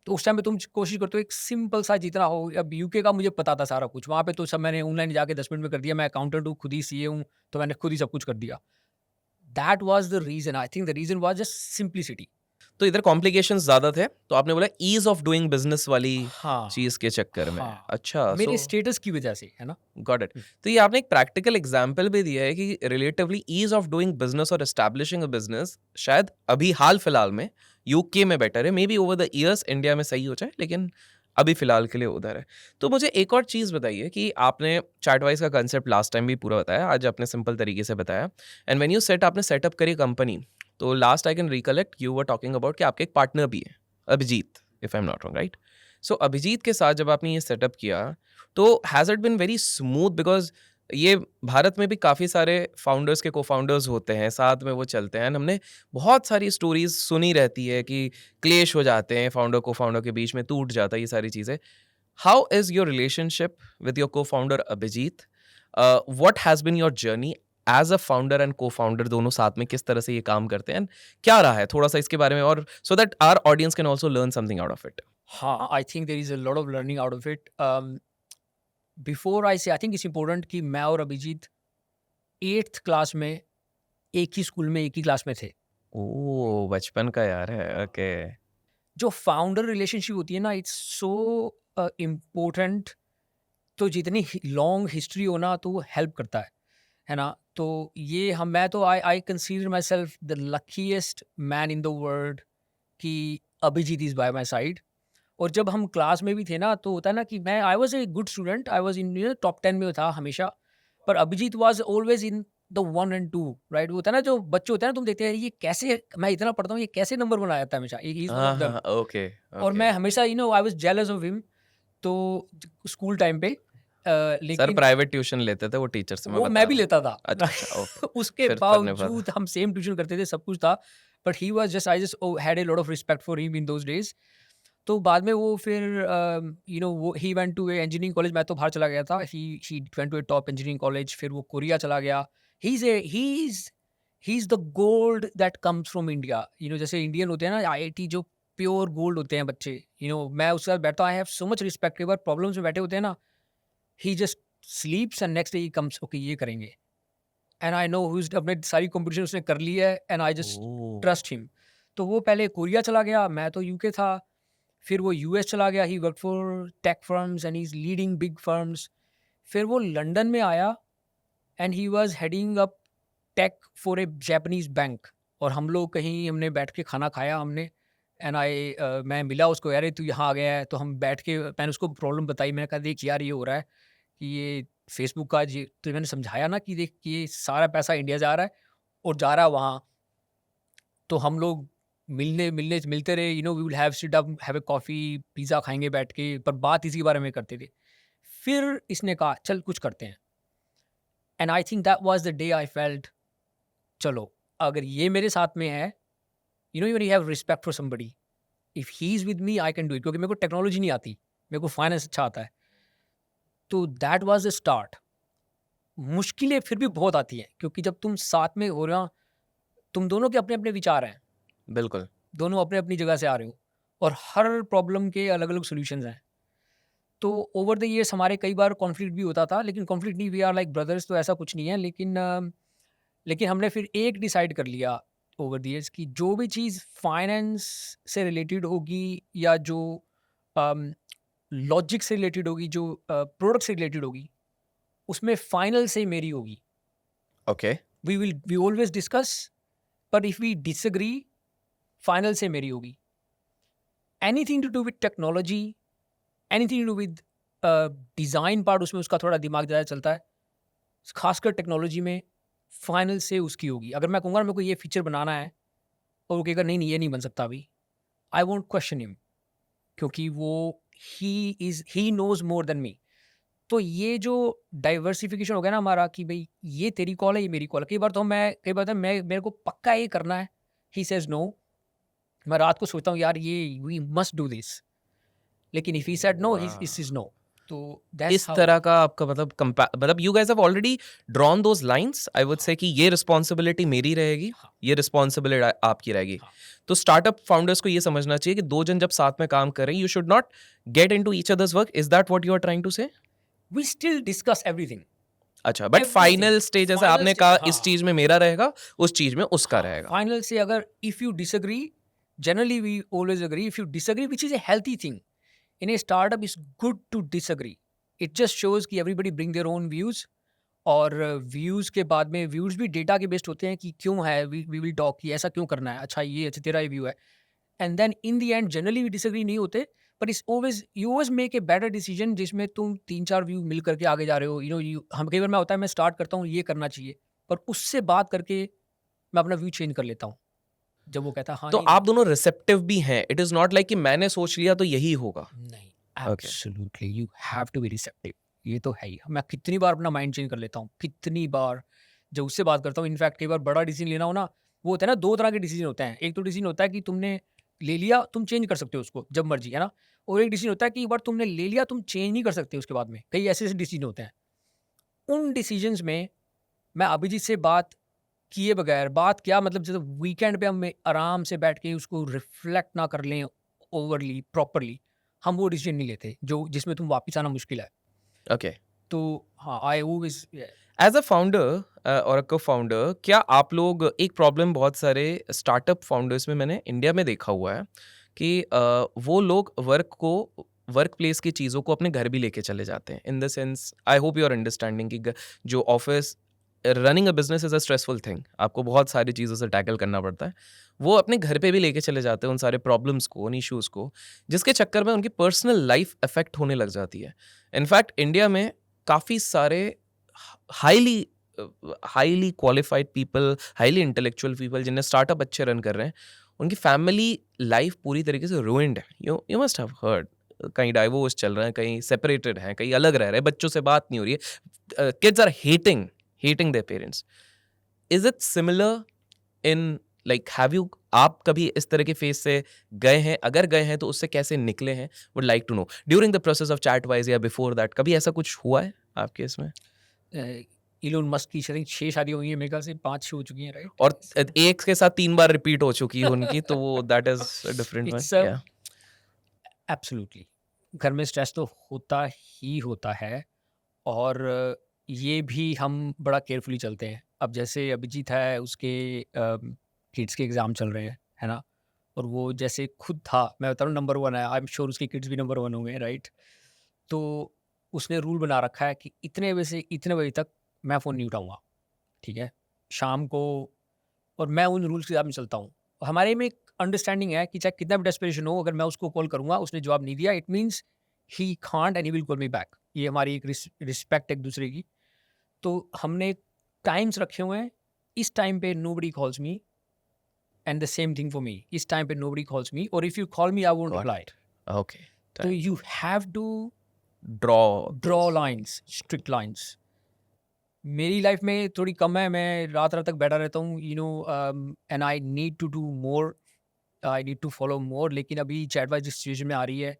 तो उस टाइम पे तुम कोशिश करते हो एक सिंपल सा जितना हो। अब यूके का मुझे पता था सारा कुछ। वहाँ पे तो सब मैंने ऑनलाइन जाके 10 मिनट में कर दिया। मैं अकाउंटेंट हूँ, खुद ही सीए हूँ, तो मैंने खुद ही सब कुछ कर दिया। That was the reason, I think the reason was just simplicity. तो इधर कॉम्प्लिकेशंस ज़्यादा थे, तो आपने बोला ईज़ ऑफ डूइंग बिज़नेस वाली हाँ, चीज़ के चक्कर में। हाँ। अच्छा, मेरे सो स्टेटस की वजह से, है ना? Got it. हुँ। तो ये आपने एक प्रैक्टिकल एग्जांपल भी दिया है कि relatively ease of doing business और एस्टैब्लिशिंग अ बिज़नेस शायद अभी हाल-फिलहाल में यूके में बेटर है। Maybe over the years India में सही हो जाए, लेकिन अभी फिलहाल के लिए उधर है। तो मुझे एक और चीज़ बताइए कि आपने चार्टवाइज़ का कांसेप्ट लास्ट टाइम भी पूरा बताया, आज आपने सिंपल तरीके से बताया। एंड व्हेन यू सेड आपने सेटअप करी कंपनी, तो last I can recollect you were talking about कि आपके एक पार्टनर भी है, Abhijit, if I am not wrong, right? So Abhijit के साथ जब आपने ये सेटअप किया, तो has it been very smooth? Because ये भारत में भी काफ़ी सारे फाउंडर्स के को-फाउंडर्स होते हैं, साथ में वो चलते हैं एंड हमने बहुत सारी स्टोरीज़ सुनी रहती है कि क्लेश हो जाते हैं, फाउंडर को-फाउंडर के बीच में टूट जाता है, ये सारी चीज़ें। How is your relationship with your co-founder Abhijit? What has been your journey as a founder and co-founder दोनों साथ में किस तरह से ये काम करते हैं एंड क्या रहा है? थोड़ा-सा इसके बारे में और so that our audience can also learn something out of it. हाँ, I think there is a lot of learning out of it. Before I say I think it's important कि मैं और अभिजीत 8th क्लास में एक ही school में, एक ही class में थे। ओह! बचपन का यार है, ओके। जो फाउंडर रिलेशनशिप होती है ना, इट्स सो इम्पोर्टेंट। तो जितनी लॉन्ग हिस्ट्री हो ना, तो वो हेल्प करता है ना? तो ये हम मैं तो I I consider myself the luckiest man in the world कि Abhijit is by my side. और जब हम क्लास में भी थे ना, तो होता है ना कि मैं I was a good student, I was in top 10 में था हमेशा, पर Abhijit was always in the 1 and 2, right? वो होता है ना, जो बच्चे होते हैं ना, तुम देखते हैं ये कैसे, मैं इतना पढ़ता हूँ, ये कैसे नंबर बना जाता है हमेशा, ही इज़ वन ऑफ हाँ, देम। हाँ, ओके, और ओके। मैं हमेशा I was jealous of him. तो स्कूल टाइम पे सर लेकिन प्राइवेट ट्यूशन लेते थे वो टीचर से, मैं वो बता मैं भी रहा हूँ। लेता था। अच्छा, अच्छा, ओके। उसके फिर करने पड़ा। बावजूद हम सेम ट्यूशन करते थे, सब कुछ था। But he was just I just had a lot of respect for him in those days. तो बाद में वो फिर वो he went to a engineering college, मैं तो बाहर चला गया था। He went to a top engineering college, फिर वो कोरिया चला गया। He is the gold that comes from India. जैसे इंडियन होते हैं ना आईआईटी, जो प्योर गोल्ड होते हैं बच्चे। मैं उसके साथ बैठता हूँ, I have so much respect. कई बार प्रॉब्लम्स में बैठे होते हैं ना, he just sleeps and next day he comes, okay ये करेंगे। And I know who is, अपने सारी कॉम्पिटिशन उसने कर ली है, and I just oh! Trust him. तो वो पहले कोरिया चला गया, मैं तो यूके था। फिर वो यूएस चला गया, he work for tech firms and he is leading big firms. फिर वो लंदन में आया and he was heading up tech for a Japanese bank. और हम लोग कहीं हमने बैठ के खाना खाया हमने, एंड मैं मिला उसको, यार ये तू यहाँ आ गया है? तो हम बैठ के, मैंने उसको प्रॉब्लम बताई। मैंने कहा देख यार, ये हो रहा है कि ये फेसबुक का जी, तो मैंने समझाया ना कि देख कि ये सारा पैसा इंडिया जा रहा है और जा रहा है वहाँ। तो हम लोग मिलते रहे, we will have sit up, have a coffee, pizza खाएँगे बैठ के, पर बात इसी के बारे में करते थे। फिर इसने कहा चल कुछ करते हैं, and I think that was the day I felt, चलो अगर ये मेरे साथ में है, when you have respect for somebody, if he is with me I can do it. क्योंकि मेरे को टेक्नोलॉजी नहीं आती, मेरे को फाइनेंस अच्छा आता है। तो दैट वाज़ द स्टार्ट। मुश्किलें फिर भी बहुत आती हैं, क्योंकि जब तुम साथ में हो ना, तुम दोनों के अपने-अपने विचार हैं, बिल्कुल। दोनों अपनी-अपनी जगह से आ रहे हो, और हर प्रॉब्लम के अलग-अलग सॉल्यूशंस हैं। तो ओवर द ईयर्स हमारे कई बार कॉन्फ्लिक्ट भी होता था, लेकिन कॉन्फ्लिक्ट नहीं, वी आर लाइक ब्रदर्स, तो ऐसा कुछ नहीं है। लेकिन हमने फिर एक डिसाइड कर लिया, ओवर द ईयर्स कि जो भी चीज़ फाइनेंस से रिलेटेड होगी या जो लॉजिक से रिलेटेड होगी, जो प्रोडक्ट से रिलेटेड होगी, उसमें फाइनल से मेरी होगी। Okay, we always discuss, but if we disagree, final से मेरी होगी। Anything to do with technology, anything to do with design part, उसमें उसका थोड़ा दिमाग ज़्यादा चलता है। खासकर टेक्नोलॉजी में फाइनल से उसकी होगी। अगर मैं कहूँगा मेरे को ये फीचर बनाना है और वो कहेगा नहीं नहीं ये नहीं बन सकता अभी, आई वोंट क्वेश्चन हिम, क्योंकि वो he knows more than me. तो ये जो डाइवर्सिफिकेशन हो गया ना हमारा कि भाई ये तेरी कॉल है, ये मेरी कॉल है। कई बार तो मैं मेरे को पक्का ये करना है, ही सेज नो। मैं रात को सोचता हूँ यार ये वी मस्ट डू दिस, लेकिन if he said no, he is no. तो दैट्स इस हाउ। तरह का आपका मतलब you guys have already drawn those lines, I would say कि ये रिस्पॉन्सिबिलिटी मेरी रहेगी, हाँ, ये रिस्पॉन्सिबिलिटी आपकी रहेगी। हाँ। तो स्टार्टअप फाउंडर्स को ये समझना चाहिए कि दो जन जब साथ में काम कर रहे हैं, you should not get into each others work. Is that what you are trying to say? We still discuss everything, अच्छा, बट एवरीथिंग। फाइनल स्टेज जैसे फाइनल आपने स्टे कहा इस हाँ, चीज में मेरा रहेगा, उस चीज में उसका हाँ, रहेगा। फाइनल से अगर if you disagree, generally we always agree. If you disagree, which is a healthy thing in a startup, is good to disagree. It just shows कि everybody bring their own views, और views के बाद में views भी data के based होते हैं कि क्यों है, वी विल टॉक कि ऐसा क्यों करना है, अच्छा ये अच्छा तेरा ये व्यू है। And then in the end generally we disagree नहीं होते, but it's always you always make a better decision जिसमें तुम 3-4 व्यू मिल करके आगे जा रहे हो। यू हम कई बार मैं होता है मैं स्टार्ट करता हूँ ये करना चाहिए, पर उससे बात करके मैं अपना व्यू चेंज कर लेता हूँ। जब वो कहता है हाँ तो नहीं, आप दोनों रिसेप्टिव भी हैं, इट इज नॉट लाइक कि मैंने सोच लिया तो यही होगा। नहीं, okay, absolutely you have to be receptive. ये तो है ही। मैं कितनी बार अपना माइंड चेंज कर लेता हूँ, कितनी बार जब उससे बात करता हूँ। इनफैक्ट कई बार बड़ा डिसीजन लेना हो ना, वो होता है ना, 2 तरह के डिसीजन होते हैं। एक तो डिसीजन होता है कि तुमने ले लिया, तुम चेंज कर सकते हो उसको जब मर्जी, है ना? और एक डिसीजन होता है कि एक बार तुमने ले लिया, तुम चेंज नहीं कर सकते उसके बाद में। कई ऐसे-ऐसे डिसीजन होते हैं। उन डिसीजंस में मैं अभिजीत से बात किए बगैर, बात क्या मतलब जैसे वीकेंड पे हम आराम से बैठ के उसको रिफ्लेक्ट ना कर लें ओवरली, प्रॉपर्ली, हम वो डिसीजन नहीं लेते जो जिसमें तुम वापस आना मुश्किल है। ओके। तो हाँ, I always as a founder और को फाउंडर, क्या आप लोग, एक प्रॉब्लम बहुत सारे स्टार्टअप फाउंडर्स में मैंने इंडिया में देखा हुआ है कि वो लोग वर्क प्लेस की चीज़ों को अपने घर भी लेके चले जाते हैं। In the sense, I hope you are understanding कि जो office, running a business is a stressful thing, आपको बहुत सारी चीज़ों से टैकल करना पड़ता है। वो अपने घर पे भी लेके चले जाते हैं उन सारे प्रॉब्लम्स को, उन इश्यूज़ को, जिसके चक्कर में उनकी पर्सनल लाइफ अफेक्ट होने लग जाती है। इनफैक्ट इंडिया में काफ़ी सारे highly highly qualified people, highly intellectual people जिन्हें स्टार्टअप अच्छे रन कर रहे हैं, उनकी फैमिली लाइफ पूरी तरीके से ruined है। यू मस्ट हैव हर्ड, कहीं डाइवोर्स चल रहे हैं, कहीं सेपरेटेड हैं, कहीं अलग रह रहे हैं, बच्चों से बात नहीं हो रही है, kids are hating their parents. Is it similar in, like have you, आप कभी इस तरह के फेज से गए हैं? अगर गए हैं तो उससे कैसे निकले हैं? Would like to know during the process of Chatwise या बिफोर दैट, कभी ऐसा कुछ हुआ है आपके इसमें? इलोन मस्क की शायद 6 शादी हुई है, मेरे ख्याल से 5 हो चुकी हैं, राइट? और एक के साथ 3 बार रिपीट हो चुकी है उनकी, तो वो that is a different one, it's या? एब्सोल्युटली। घर में स्ट्रेस तो होता ही होता है, और ये भी हम बड़ा केयरफुली चलते हैं। अब जैसे अभिजीत है, उसके किड्स के एग्ज़ाम चल रहे हैं, है ना? और वो जैसे खुद था, मैं बता रहा हूँ नंबर 1 है, आई एम श्योर उसके किड्स भी नंबर 1 होंगे, राइट? तो उसने रूल बना रखा है कि इतने बजे से इतने बजे तक मैं फ़ोन नहीं उठाऊँगा, ठीक है? शाम को, और मैं उन रूल्स के हिसाब में चलता हूँ। और हमारे में एक अंडरस्टैंडिंग है कि चाहे कितना भी डेस्परेशन हो, अगर मैं उसको कॉल करूँगा, उसने जवाब नहीं दिया, it means he can't and he will call me back. ये हमारी एक रिस्पेक्ट एक-दूसरे की। तो हमने टाइम्स रखे हुए हैं, इस टाइम पे nobody calls me, and the same thing for me. इस टाइम पे नोबडी कॉल्स मी, और if you call me I won't got reply. It. Okay, तो right. You have to draw draw those. Lines, strict lines. मेरी life में थोड़ी कम है, मैं रात-रात तक बैठा रहता हूँ, and I need to do more, I need to follow more. लेकिन अभी चैटवाइज जिस सिचुएशन में आ रही है,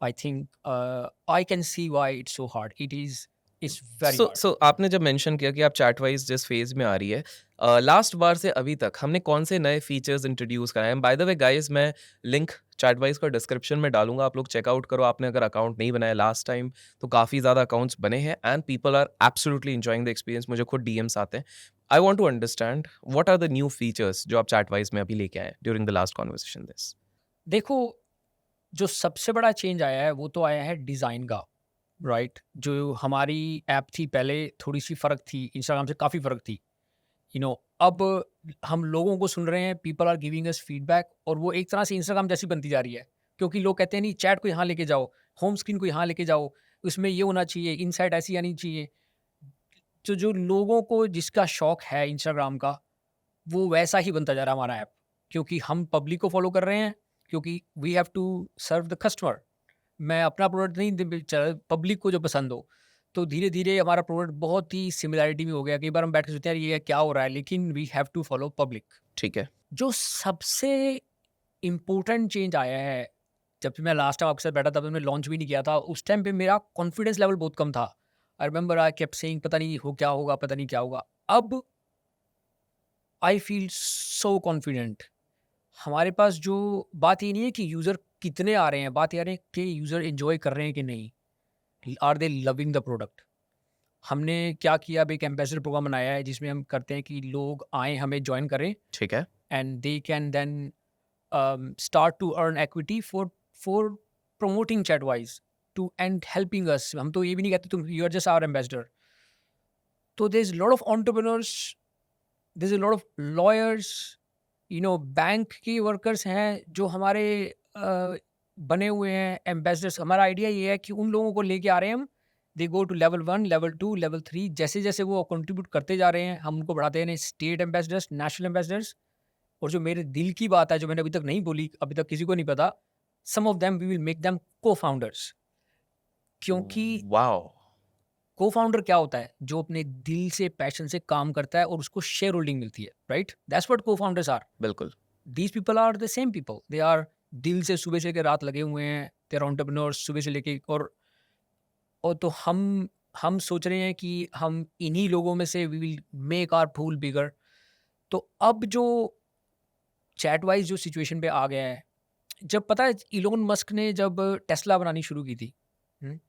I think I can see why it's so hard. It's very so hard. So आपने जब मेंशन किया कि आप चैटवाइज जिस फेज में आ रही है, लास्ट बार से अभी तक हमने कौन से नए फीचर्स इंट्रोड्यूस कराए हैं? बाय द वे गाइस, मैं लिंक चैटवाइज का डिस्क्रिप्शन में डालूंगा, आप लोग चेकआउट करो। आपने अगर अकाउंट नहीं बनाया लास्ट टाइम, तो काफ़ी ज़्यादा अकाउंट्स बने हैं and people are absolutely enjoying the experience. मुझे खुद डीएम्स आते हैं, I want to understand what are the new features जो आप चैटवाइज में अभी लेके आए during the last conversation this. देखो, जो सबसे बड़ा चेंज आया है वो तो आया है डिज़ाइन का, राइट? जो हमारी ऐप थी पहले थोड़ी सी फ़र्क थी, इंस्टाग्राम से काफ़ी फ़र्क थी। अब हम लोगों को सुन रहे हैं, people are giving us feedback, और वो एक तरह से इंस्टाग्राम जैसी बनती जा रही है, क्योंकि लोग कहते हैं नहीं, चैट को यहाँ लेके जाओ, होम स्क्रीन को यहाँ लेके जाओ, उसमें ये होना चाहिए, इनसाइट ऐसी आनी चाहिए। तो जो लोगों को जिसका शौक है इंस्टाग्राम का, वो वैसा ही बनता जा रहा है हमारा ऐप, क्योंकि हम पब्लिक को फॉलो कर रहे हैं, क्योंकि we have to serve the customer. मैं अपना प्रोडक्ट नहीं, पब्लिक को जो पसंद हो। तो धीरे धीरे हमारा प्रोडक्ट बहुत ही सिमिलैरिटी में हो गया। कई बार हम बैठ के सोचते हैं यार ये क्या हो रहा है, लेकिन we have to follow public. ठीक है। जो सबसे इम्पोर्टेंट चेंज आया है, जब भी मैं लास्ट टाइम आपके साथ बैठा था, तब मैंने लॉन्च भी नहीं किया था, उस टाइम पे मेरा कॉन्फिडेंस लेवल बहुत कम था। I remember I kept saying पता नहीं हो क्या होगा, पता नहीं क्या होगा। अब आई फील सो कॉन्फिडेंट। हमारे पास जो बात ये नहीं है कि यूज़र कितने आ रहे हैं, बात ये आ रही है कि यूज़र एन्जॉय कर रहे हैं कि नहीं। Are they loving the product? हमने क्या किया, अब एक एम्बेसडर प्रोग्राम बनाया है जिसमें हम करते हैं कि लोग आएँ, हमें जॉइन करें, ठीक है। And they can then start to earn equity for promoting Chatwise to and helping us. हम तो ये भी नहीं कहते तुम you are just our ambassador. तो there's a lot of entrepreneurs, there's a lot of lawyers, bank के workers हैं जो हमारे बने हुए हैं एम्बेसडर्स। हमारा आइडिया ये है कि उन लोगों को लेके आ रहे हैं हम, they go to level 1, level 2, level 3, जैसे जैसे वो कंट्रीब्यूट करते जा रहे हैं हम उनको बढ़ाते हैं, स्टेट एम्बेसडर्स, नेशनल एम्बेसडर्स। और जो मेरे दिल की बात है, जो मैंने अभी तक नहीं बोली, अभी तक किसी को नहीं पता, some of them we will make them co-founders. क्योंकि वाओ! को-फाउंडर क्या होता है? जो अपने दिल से, पैशन से काम करता है और उसको शेयर होल्डिंग मिलती है, right? That's what co-founders are. बिल्कुल। These people are the same people. They are दिल से सुबह से लेके रात लगे हुए हैं। दे आर एंटरप्रेन्योर्स सुबह से लेके, और तो हम सोच रहे हैं कि हम इन्हीं लोगों में से we will make our pool bigger. तो अब जो चैटवाइज़ जो सिचुएशन पे आ गया है, जब पता है इलोन मस्क ने जब टेस्ला बनानी शुरू की थी, हुँ,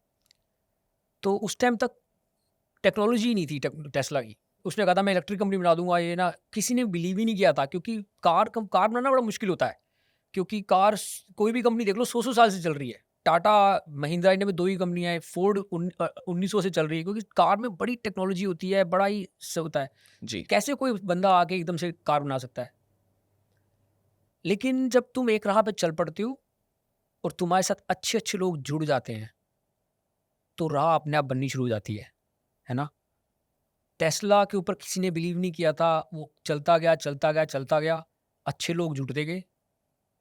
तो उस टाइम तक टेक्नोलॉजी ही नहीं थी टेस्ला की। उसने कहा था मैं इलेक्ट्रिक कंपनी बना दूँगा, ये ना, किसी ने बिलीव ही नहीं किया था, क्योंकि कार बनाना बड़ा मुश्किल होता है। क्योंकि कार कोई भी कंपनी देख लो 100-100 साल से चल रही है। टाटा, महिंद्रा, इनमें में 2 ही कंपनियाँ हैं। फोर्ड 1900 से चल रही है, क्योंकि कार में बड़ी टेक्नोलॉजी होती है, बड़ा ही स होता है। जी। कैसे कोई बंदा आके एकदम से कार बना सकता है? लेकिन जब तुम एक राह पे चल पड़ते हो और तुम्हारे साथ अच्छे-अच्छे लोग जुड़ जाते हैं, तो राह अपने आप बननी शुरू हो जाती है ना? टेस्ला के ऊपर किसी ने बिलीव नहीं किया था, वो चलता गया, चलता गया, चलता गया, अच्छे लोग जुड़ते गए,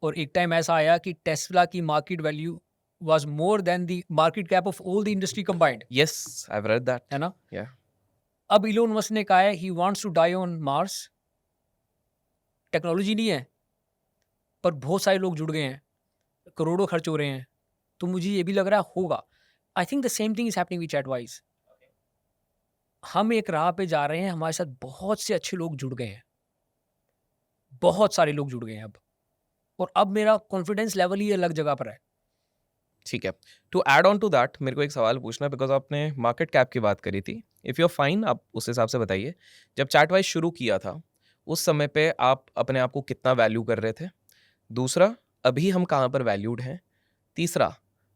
और एक टाइम ऐसा आया कि टेस्ला की market value was more than the market cap of all the industry combined, yes, I have read है दैट। ना? या। अब इलोन मस्क ने कहा है he wants to die on Mars. Technology नहीं है, पर बहुत सारे लोग जुड़ गए हैं, करोड़ों खर्च हो रहे हैं, तो मुझे ये भी लग रहा है होगा। I think the same thing is happening with Chatwise. हम एक राह पे जा रहे हैं, हमारे साथ बहुत से अच्छे लोग जुड़ गए हैं, बहुत सारे लोग जुड़ गए हैं अब, और अब मेरा कॉन्फिडेंस लेवल ही अलग जगह पर है। ठीक है। To add on to that मेरे को एक सवाल पूछना है बिकॉज़ आपने मार्केट कैप की बात करी थी। इफ यू आर फाइन आप उस हिसाब से बताइए। जब चैटवाइज़ शुरू किया था, उस समय पे आप अपने आप को कितना वैल्यू कर रहे थे? दूसरा, अभी हम कहाँ पर वैल्यूड हैं? तीसरा,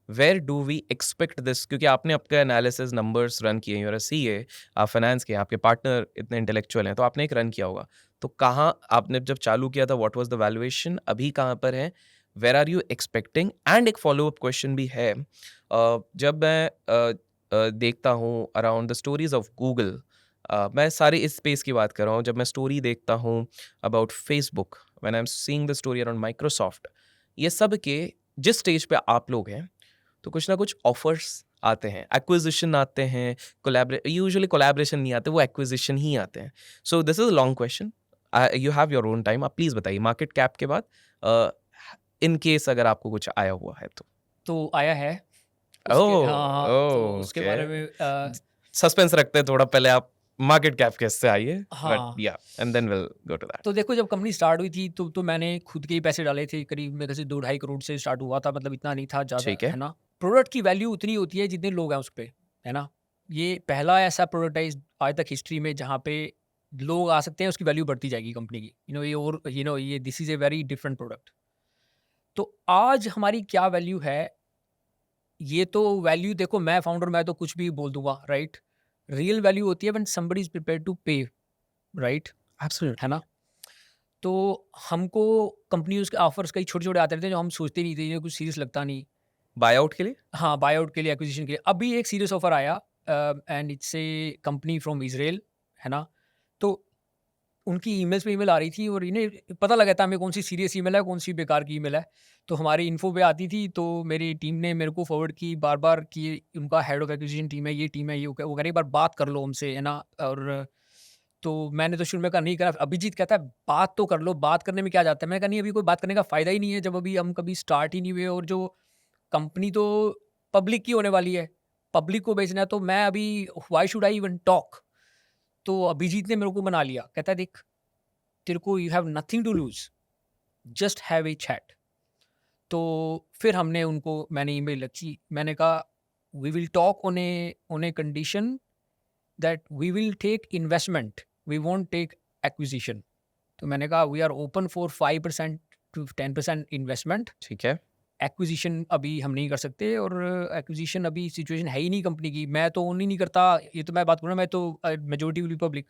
where do we expect this? क्योंकि आपने आपके एनालिसिस नंबर्स रन किए, यू आर अ सीए, आप फाइनेंस के हैं, आपके पार्टनर इतने इंटेलेक्चुअल हैं, तो आपने एक रन किया होगा। तो कहाँ आपने जब चालू किया था, व्हाट वाज़ द वैल्यूएशन? अभी कहाँ पर है? Where are you expecting? And एक फॉलो अप क्वेश्चन भी है। जब मैं देखता हूँ around the stories of Google, मैं सारे इस स्पेस की बात कर रहा हूँ। जब मैं स्टोरी देखता हूँ about Facebook, when I am seeing the story around Microsoft, ये सब के जिस स्टेज पे आप लोग हैं, तो कुछ ना कुछ ऑफर्स आते हैं, एक्विजिशन आते हैं, यूजुअली कोलैबोरेशन नहीं आते, वो एक्विजिशन ही आते हैं। सो this is a long question, you have your own time, आप प्लीज बताइए मार्केट कैप के बाद, इन केस अगर आपको कुछ आया हुआ है तो। तो आया है, उसके ओह, हाँ, हाँ, तो उसके ओके। बारे में सस्पेंस रखते हैं थोड़ा, पहले आप मार्केट कैप के इससे आइए, बट हाँ, yeah and then will go to that. तो देखो जब कंपनी स्टार्ट हुई थी तो मैंने खुद के ही पैसे डाले थे, करीब मेरे से 2 ढाई करोड़ से स्टार्ट हुआ था, मतलब इतना नहीं था ज़्यादा, ठीक है। है ना? प्रोडक्ट की वैल्यू उतनी होती है जितने लोग हैं उस पे, है ना? ये पहला ऐसा प्रोडक्ट है आज तक हिस्ट्री में जहाँ पे लोग आ सकते हैं, उसकी वैल्यू बढ़ती जाएगी कंपनी की, ये और ये this is a very different product. तो आज हमारी क्या वैल्यू है, ये तो वैल्यू देखो, मैं फाउंडर, मैं तो कुछ भी बोल दूँगा, राइट? रियल वैल्यू होती है when somebody is prepared to pay, right? है एब्सोल्युटली। ना? तो हमको कंपनीज़ के ऑफर्स कई छोटे-छोटे आते रहते हैं जो हम सोचते नहीं थे, ये कुछ सीरियस लगता नहीं। बाय आउट के लिए? हाँ, बाय-आउट के लिए, एक्विज़िशन के लिए। अभी एक सीरियस ऑफर आया and it's a company from Israel, है ना? तो उनकी ईमेल्स पे ईमेल आ रही थी और इन्हें पता लगा था हमें कौन-सी सीरियस ईमेल है, कौन-सी बेकार की ईमेल है। तो हमारी इन्फो पे आती थी, तो मेरी टीम ने मेरे को फॉरवर्ड की बार-बार कि उनका हेड ऑफ एक्विज़िशन टीम है, ये वो कह रहे एक बार बात कर लो हमसे, है ना? और तो मैंने तो शुरू में कहा नहीं करा। अभिजीत कहता है बात तो कर लो, बात करने में क्या जाता है? मैंने कहा नहीं, अभी कोई बात करने का फ़ायदा ही नहीं है, जब अभी हम कभी स्टार्ट ही नहीं हुए और जो कंपनी तो पब्लिक की होने वाली है। पब्लिक को बेचना है, तो मैं अभी why should I even talk? तो अभिजीत ने मेरे को मना लिया। कहता है देख, तेरे को you have nothing to lose, just have a chat. तो फिर मैंने ईमेल रखी। मैंने कहा we will talk on a condition that we will take investment, we won't take acquisition. तो मैंने कहा we are open for 5% to 10% investment. ठीक है। एक्विजिशन अभी हम नहीं कर सकते और एक्विजिशन अभी सिचुएशन है ही नहीं कंपनी की। मैं तो ओन ही नहीं करता, ये तो मैं बात करूँ ना, मैं तो मेजॉरिटी विल बी पब्लिक।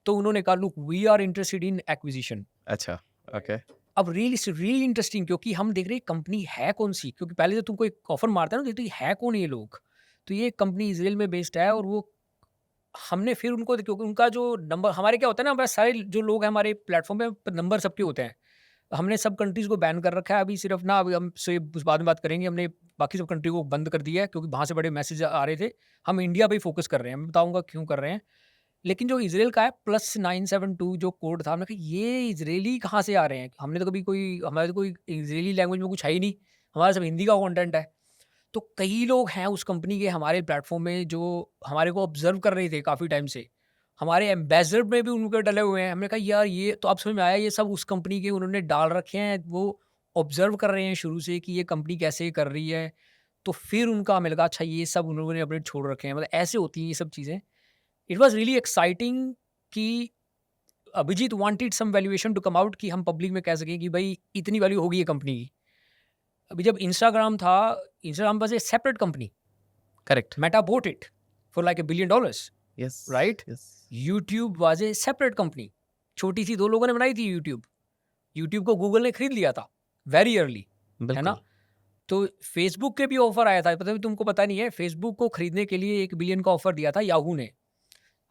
तो उन्होंने कहा look we are interested in acquisition. अच्छा, ओके। अब रियली इंटरेस्टिंग, क्योंकि हम देख रहे हैं कंपनी है कौन सी, क्योंकि पहले तो तुमको एक ऑफर मारता है ना, देखते हैं है कौन ये लोग। तो ये कंपनी इसराइल में बेस्ड है और वो हमने फिर उनको, क्योंकि उनका जो नंबर, हमारे क्या होता है ना, हमारे सारे जो लोग हैं हमारे प्लेटफॉर्म पे नंबर सबके होते हैं। हमने सब कंट्रीज को बैन कर रखा है अभी, सिर्फ ना, अभी हम से उस बाद में बात करेंगे, हमने बाकी सब कंट्री को बंद कर दिया है क्योंकि वहाँ से बड़े मैसेज आ रहे थे। हम इंडिया पे ही फोकस कर रहे हैं, मैं बताऊंगा क्यों कर रहे हैं। लेकिन जो इसराइल का है +972 जो कोड था, हमने कहा ये इजरायली कहाँ से आ रहे हैं? हमने तो कभी कोई, हमारे तो कोई इजरायली लैंग्वेज में कुछ है ही नहीं, हमारा सब हिंदी का कंटेंट है। तो कई लोग हैं उस कंपनी के हमारे प्लेटफॉर्म में जो हमारे को ऑब्जर्व कर रहे थे काफ़ी टाइम से। हमारे एम्बेसडर में भी उनके डले हुए हैं। हमने कहा यार ये तो अब समझ में आया, ये सब उस कंपनी के उन्होंने डाल रखे हैं, वो ऑब्जर्व कर रहे हैं शुरू से कि ये कंपनी कैसे कर रही है। तो फिर उनका हमें लगा अच्छा ये सब उन्होंने अपडेट छोड़ रखे हैं, मतलब ऐसे होती हैं ये सब चीज़ें। इट वाज़ रियली एक्साइटिंग कि Abhijit wanted some valuation to come out, कि हम पब्लिक में कह सकें कि भाई इतनी वैल्यू होगी ये कंपनी की। अभी जब इंस्टाग्राम था, Instagram was A separate company, correct. Meta bought it for like $1 billion, yes, right? Yes. YouTube was A separate company, छोटी सी 2 लोगों ने बनाई थी यूट्यूब। यूट्यूब को गूगल ने खरीद लिया था वेरी अर्ली, है ना? बिल्कुल। तो फेसबुक के भी ऑफर आया था, पता है तुमको? पता नहीं है, फेसबुक को खरीदने के लिए 1 बिलियन का ऑफर दिया था याहू ने।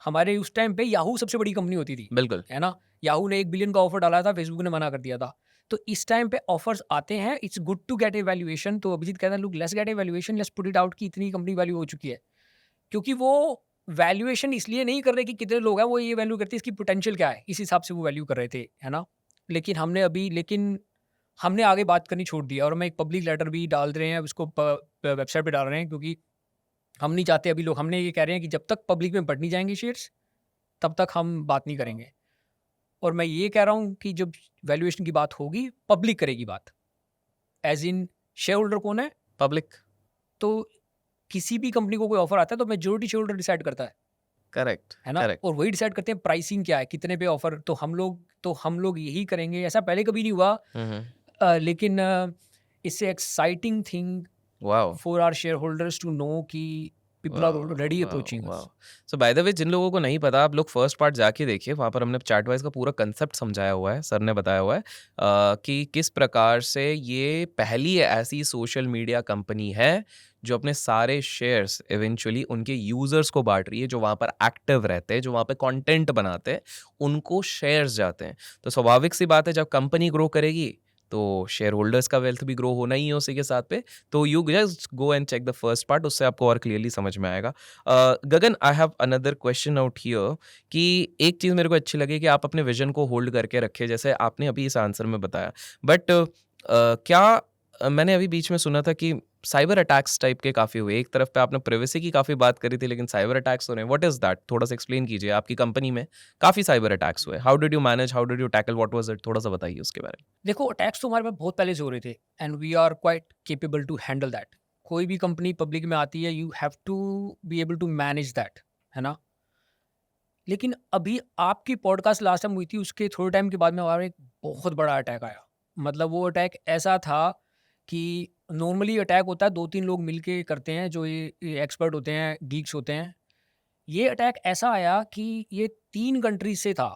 हमारे उस टाइम पे याहू सबसे बड़ी कंपनी होती थी, बिल्कुल। है ना? याहू ने 1 बिलियन का ऑफर डाला था, फेसबुक ने मना कर दिया था। तो इस टाइम पे ऑफर्स आते हैं, it's good to get a valuation. तो अभिजीत कहता है look let's get a valuation, let's put it out कि इतनी कंपनी वैल्यू हो चुकी है। क्योंकि वो वैल्यूएशन इसलिए नहीं कर रहे कि कितने लोग हैं, वो ये वैल्यू करते हैं इसकी पोटेंशियल क्या है, इस हिसाब से वो वैल्यू कर रहे थे, है ना? लेकिन हमने आगे बात करनी छोड़ दिया और हम एक पब्लिक लेटर भी डाल रहे हैं, उसको वेबसाइट पे डाल रहे हैं, क्योंकि हम नहीं चाहते अभी लोग, हमने ये कह रहे हैं कि जब तक पब्लिक में बढ़ नहीं जाएंगे शेयर्स, तब तक हम बात नहीं करेंगे। और मैं ये कह रहा हूँ कि जब वैल्यूएशन की बात होगी, पब्लिक करेगी बात, एज इन शेयर होल्डर कौन है? पब्लिक। तो किसी भी कंपनी को कोई ऑफर आता है तो मेजोरिटी शेयर होल्डर डिसाइड करता करेक्ट, है ना? करेक्ट। और वही डिसाइड करते हैं प्राइसिंग क्या है, कितने पे ऑफर। तो हम लोग यही करेंगे, ऐसा पहले कभी नहीं हुआ। हुँ, हुँ। लेकिन it's exciting thing wow! For our share holders to know कि people are wow! Already wow! Approaching wow! Us. So by the way जिन लोगों को नहीं पता, आप लोग फर्स्ट पार्ट जाके देखिए, वहाँ पर हमने चार्टवाइज़ का पूरा कांसेप्ट समझाया हुआ है, सर ने बताया हुआ है कि किस प्रकार से ये पहली ऐसी सोशल मीडिया कंपनी है, जो अपने सारे शेयर्स इवेंचुअली उनके यूज़र्स को बाँट रही है, जो वहाँ पर एक्टिव रहते हैं, जो वहाँ पे कंटेंट बनाते हैं, उनको शेयर्स जाते हैं। तो स्वाभाविक सी बात है, जब कंपनी ग्रो करेगी, तो शेयर होल्डर्स का वेल्थ भी ग्रो होना ही है उसी के साथ पे। तो you just go and check the first part, उससे आपको और क्लियरली समझ में आएगा। Gagan, I have another question out here कि एक चीज़ मेरे को अच्छी लगी कि आप अपने विजन को होल्ड करके रखे, जैसे आपने अभी इस आंसर में बताया। बट क्या मैंने अभी बीच में सुना था कि साइबर अटैक्स टाइप के काफ़ी हुए। एक तरफ पे आपने प्राइवेसी की काफ़ी बात करी थी, लेकिन साइबर अटैक्स हो रहे हैं। What is that? थोड़ा-सा एक्सप्लेन कीजिए। आपकी कंपनी में काफ़ी साइबर अटैक्स हुए। How did you manage? How did you tackle? What was it? थोड़ा-सा बताइए उसके बारे में। देखो अटैक्स तो हमारे पास बहुत पहले से हो रहे थे and we are quite capable to handle that. कोई भी कंपनी पब्लिक में आती है, you have to be able to manage that, है ना? लेकिन अभी आपकी पॉडकास्ट लास्ट टाइम हुई थी, उसके थोड़े टाइम के बाद में हमारा एक बहुत बड़ा अटैक आया। मतलब वो अटैक ऐसा था कि नॉर्मली अटैक होता है 2-3 लोग मिलके करते हैं, जो ये एक्सपर्ट होते हैं, गीक्स होते हैं। ये अटैक ऐसा आया कि ये 3 कंट्रीज़ से था,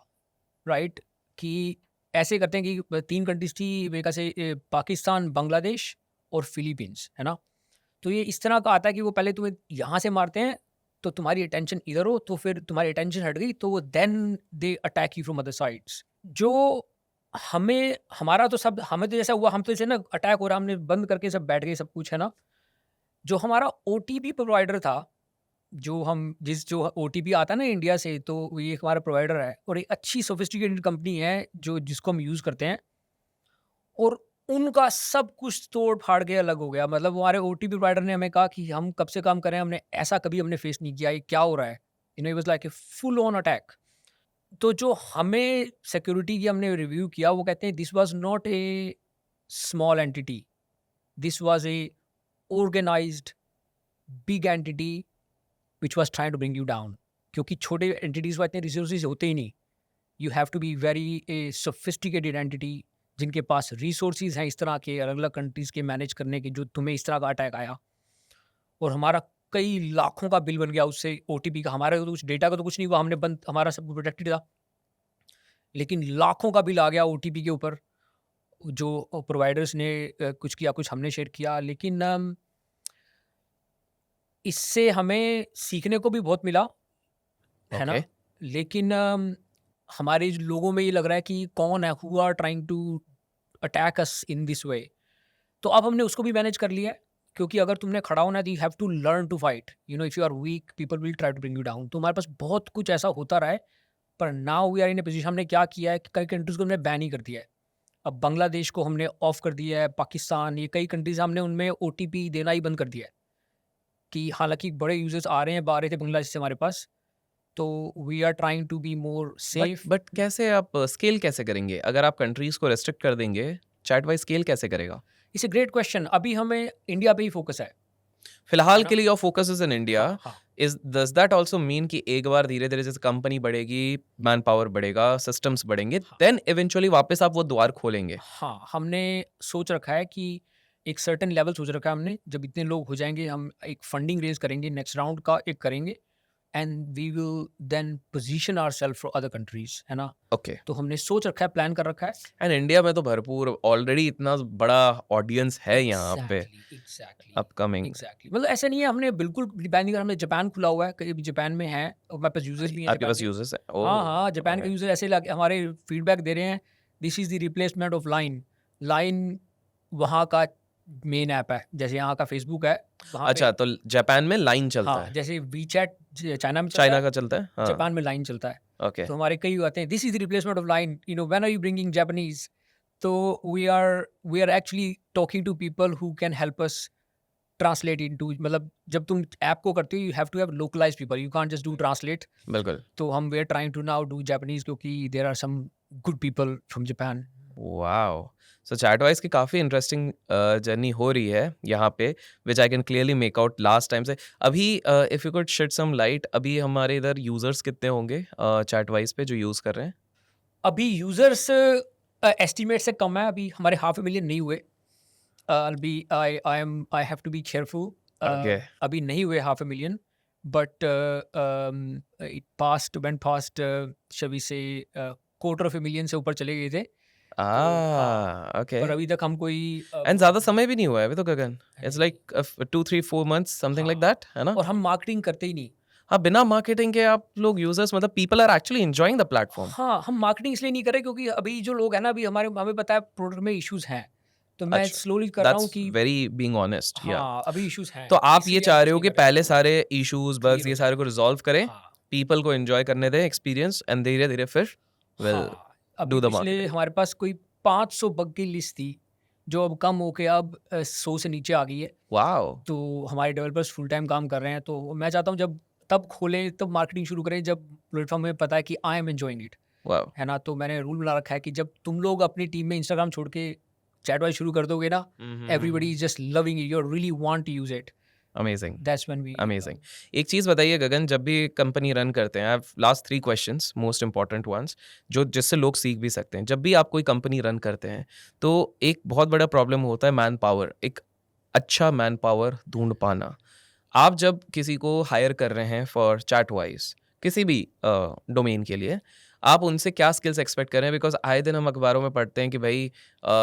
राइट? कि ऐसे करते हैं कि 3 कंट्रीज़ थी मेरे ख़्याल से पाकिस्तान, बांग्लादेश और फिलीपींस, है ना? तो ये इस तरह का आता है कि वो पहले तुम्हें यहाँ से मारते हैं, तो तुम्हारी अटेंशन इधर हो, तो फिर तुम्हारी अटेंशन हट गई, तो वो then they attack you from other sides. जो हमें हमारा तो सब हमें तो जैसा हुआ, हम तो जैसे ना अटैक हो रहा, हमने बंद करके सब बैठ गए, सब कुछ, है ना? जो हमारा ओटीपी प्रोवाइडर था, जो ओटीपी आता है ना इंडिया से, तो ये हमारा प्रोवाइडर है और एक अच्छी सोफिस्टिकेटेड कंपनी है जो जिसको हम यूज़ करते हैं, और उनका सब कुछ तोड़-फाड़ के अलग हो गया। मतलब हमारे ओटीपी प्रोवाइडर ने हमें कहा कि हम कब से काम कर रहे हैं, हमने ऐसा कभी हमने फेस नहीं किया, ये क्या हो रहा है? You know, it was like a full on attack. तो जो हमें सिक्योरिटी की हमने रिव्यू किया, वो कहते हैं this was not a small entity, this was a organized big entity which was trying to bring you down. क्योंकि छोटे एंटिटीज़ को इतने रिसोर्सेज़ होते ही नहीं। You have to be very a sophisticated entity जिनके पास रिसोर्सेज हैं इस तरह के अलग अलग कंट्रीज के मैनेज करने के, जो तुम्हें इस तरह का अटैक आया और हमारा कई लाखों का बिल बन गया उससे, ओटीपी का। हमारे तो कुछ डेटा का तो कुछ नहीं हुआ, हमने बंद, हमारा सब प्रोटेक्टेड था, लेकिन लाखों का बिल आ गया ओटीपी के ऊपर। जो प्रोवाइडर्स ने कुछ किया, कुछ हमने शेयर किया, लेकिन इससे हमें सीखने को भी बहुत मिला, है ओके। ना? लेकिन हमारे लोगों में ये लग रहा है कि कौन है who are trying to attack us in this way. तो अब हमने उसको भी मैनेज कर लिया है, क्योंकि अगर तुमने खड़ा होना है, you have to learn to fight. You know, if you are weak, people will try to bring you down. तो हमारे पास बहुत कुछ ऐसा होता रहा है, पर now we are in a position, हमने क्या किया है कि कई कंट्रीज को हमने बैन ही कर दिया है। अब बांग्लादेश को हमने ऑफ कर दिया है, पाकिस्तान, ये कई कंट्रीज हमने उनमें ओटीपी देना ही बंद कर दिया है। कि हालांकि बड़े यूजर्स आ रहे हैं, आ रहे थे बांग्लादेश से हमारे पास, तो we are trying to be more but safe. But कैसे आप स्केल कैसे करेंगे? अगर आप कंट्रीज़ को रिस्ट्रिक्ट कर देंगे, चैटवाइज़ स्केल कैसे करेगा? It's a great question. अभी हमें इंडिया पे ही फोकस है फिलहाल ना? के लिए your focus is in India. हाँ, हाँ। Is does that also mean कि एक बार धीरे-धीरे जैसे कंपनी बढ़ेगी, मैन पावर बढ़ेगा, सिस्टम्स बढ़ेंगे, हाँ, देन इवेंचुअली वापस आप वो द्वार खोलेंगे? हाँ, हमने सोच रखा है कि एक सर्टेन लेवल सोच रखा है हमने, जब इतने लोग हो जाएँगे, हम एक फंडिंग रेज़ करेंगे, नेक्स्ट राउंड का एक करेंगे, and we will then position ourselves for other countries, है ना? ओके। तो हमने सोच रखा है, प्लान कर रखा है। एंड इंडिया में तो भरपूर ऑलरेडी इतना बड़ा ऑडियंस है यहाँ पे एग्ज़ैक्टली, एग्ज़ैक्टली, अपकमिंग। एग्ज़ैक्टली। मतलब ऐसा नहीं है हमने बिल्कुल बैन नहीं करा, हमने जापान खुला हुआ है, कहीं भी जापान में है और हमारे पास यूज़र्स भी हैं आपके जापान पास के। यूज़र्स हैं? हाँ, ओह! हाँ, जापान के ऑलराइट। यूज़र ऐसे लग हमारे फीडबैक दे रहे हैं, this is the replacement of line. Line वहाँ का मेन ऐप है, जैसे यहाँ का फ़ेसबुक है, वहाँ पे। अच्छा, तो जापान में लाइन चलता हाँ, है, जैसे वीचैट चाइना में चलता चाइना है, का चलता है? हाँ, जापान में लाइन चलता है। ओके। तो हमारे कई आते हैं, this is the replacement of line, you know, when are you bringing Japanese? तो we are actually talking to people who can help us translate into, मतलब जब तुम ऐप को करते हो, you have to have localized people, you can't just do translate. बिल्कुल। तो हम we are trying to now do Japanese, क्योंकि there are some good people from Japan. Wow! So Chatwise की काफ़ी इंटरेस्टिंग जर्नी हो रही है यहाँ पे, which I can clearly make out last time से। अभी if you could shed some light, अभी हमारे इधर यूज़र्स कितने होंगे चैटवाइज़ पे जो यूज़ कर रहे हैं? अभी यूज़र्स एस्टीमेट से कम है, अभी हमारे हाफ ए मिलियन नहीं हुए। अभी I have to be careful. Okay. अभी नहीं हुए half a million, but it past went past, शall we say, quarter of a million से ऊपर चले गए थे। तो हाँ, ओके। पर अभी तक हम कोई एंड ज़्यादा समय भी नहीं हुआ है अभी तो गगन। इट्स नहीं, लाइक 2, 3, 4 मंथ्स समथिंग लाइक हाँ, दैट, है ना? और हम मार्केटिंग करते ही नहीं। हाँ, बिना मार्केटिंग के आप लोग यूज़र्स मतलब people are actually enjoying the platform. हाँ, हम मार्केटिंग इसलिए नहीं कर रहे क्योंकि अभी जो लोग हैं ना, अभी हमें पता है प्रोडक्ट में इश्यूज़ हैं। तो मैं अच्छा, स्लोली कर रहा हूँ दैट्स कि वेरी बीइंग ऑनेस्ट, या। हाँ, अभी इश्यूज़ हैं, तो आप ये इसलिए हम चाह रहे कुछ हो नहीं कि कर रहे। पहले सारे इश्यूज़, क्लियर बग्स हो ये जाए। सारे को रिज़ॉल्व करें, हाँ, पीपल को एन्जॉय करने दें एक्सपीरियंस एंड धीरे-धीरे फिर विल हाँ। अभी डू द पिछले मार्केटिंग। हमारे पास कोई 500 बग की लिस्ट थी, जो अब कम होके अब 100 से नीचे आ गई है। वॉव! तो हमारे डेवलपर्स फुल टाइम काम कर रहे हैं, तो मैं चाहता हूँ जब तब खोलें, तब मार्केटिंग शुरू करें, जब प्लेटफ़ॉर्म में पता है कि I am enjoying it, wow! है ना? तो मैंने रूल बना रखा है कि जब तुम लोग अपनी टीम में इंस्टाग्राम छोड़ के चैट वाइज़ शुरू कर दोगे ना, hmm, hmm, hmm, everybody hmm. Is just loving it, you really want to use it. Amazing, that's when we amazing. एक चीज़ बताइए गगन, जब भी कंपनी रन करते हैं, I have last 3 questions, most important ones, जो जिससे लोग सीख भी सकते हैं। जब भी आप कोई कंपनी रन करते हैं, तो एक बहुत बड़ा प्रॉब्लम होता है मैन पावर, एक अच्छा मैन पावर ढूँढ पाना। आप जब किसी को हायर कर रहे हैं फॉर चैटवाइज, किसी भी डोमेन के लिए, आप उनसे क्या स्किल्स एक्सपेक्ट कर रहे हैं? बिकॉज़ आए दिन हम अखबारों में पढ़ते हैं कि भाई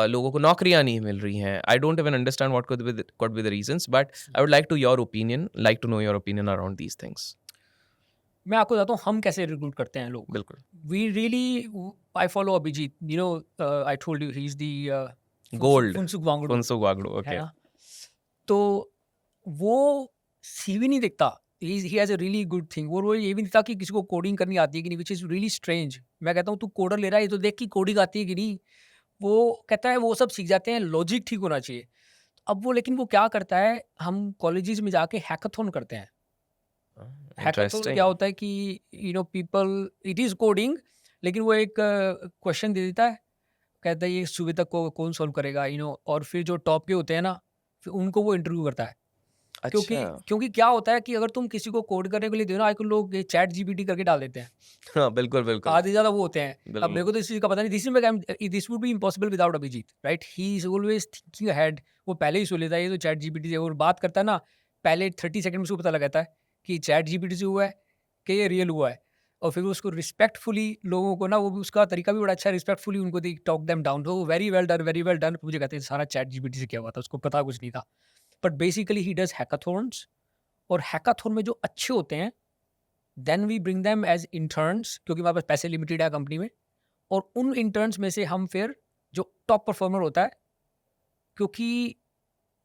लोगों को नौकरियाँ नहीं मिल रही हैं। I don't even understand what could be the reasons, but I would like to know your opinion around these things. मैं आपको बताता हूँ हम कैसे रिक्रूट करते हैं लोग। बिल्कुल। We really I follow Abhijit, you know I told you he is the gold, Phunsukh Wangdu, Phunsukh Wangdu, है ओके। ना? तो वो सीवी नहीं देखता। He has a really good thing. वो ये भी नहीं देखता कि किसी को कोडिंग करनी आती है कि नहीं, व्हिच इज़ रियली स्ट्रेंज। मैं कहता हूँ तू कोडर ले रहा है, ये तो देख कि कोडिंग आती है कि नहीं। वो कहता है वो सब सीख जाते हैं, लॉजिक ठीक होना चाहिए। अब वो लेकिन वो क्या करता है, हम कॉलेजेस में जाके हैकाथॉन करते हैं। हैकाथॉन क्या इंटरेस्टिंग। होता है कि पीपल इट इज़ कोडिंग, लेकिन वो एक क्वेश्चन दे देता है, कहता है ये सुविधा को कौन सॉल्व करेगा, और फिर जो टॉप के होते हैं ना, फिर उनको वो इंटरव्यू करता है। क्योंकि अच्छा। क्योंकि क्या होता है कि अगर तुम किसी को कोड करने के लिए दो ना, आजकल लोग ये चैट जीपीटी करके डाल देते हैं। हाँ, बिल्कुल, बिल्कुल, आधे ज़्यादा वो होते हैं। अब मेरे बिल्कुल। को तो इस चीज़ का पता नहीं, this would be impossible without Abhijit, right? He is always thinking ahead. वो पहले ही सोच लेता है ये तो चैट जीपीटी से, और बात करता है ना, पहले 30 सेकंड में उसको पता लग जाता है कि चैट जीपीटी से हुआ है कि ये रियल हुआ है। और फिर उसको रिस्पेक्टफुली लोगों को ना, वो भी उसका तरीका भी बड़ा अच्छा है, रिस्पेक्टफुली उनको दे टॉक देम डाउन, तो very well done, very well done. मुझे कहते हैं सारा चैट जीपीटी से किया हुआ था, उसको पता कुछ नहीं था। But basically he does hackathons, और हैकाथॉन में जो अच्छे होते हैं, then we bring them as interns, क्योंकि हमारे पास पैसे लिमिटेड है कंपनी में। और उन इंटर्न्स में से हम फिर जो टॉप परफॉर्मर होता है, क्योंकि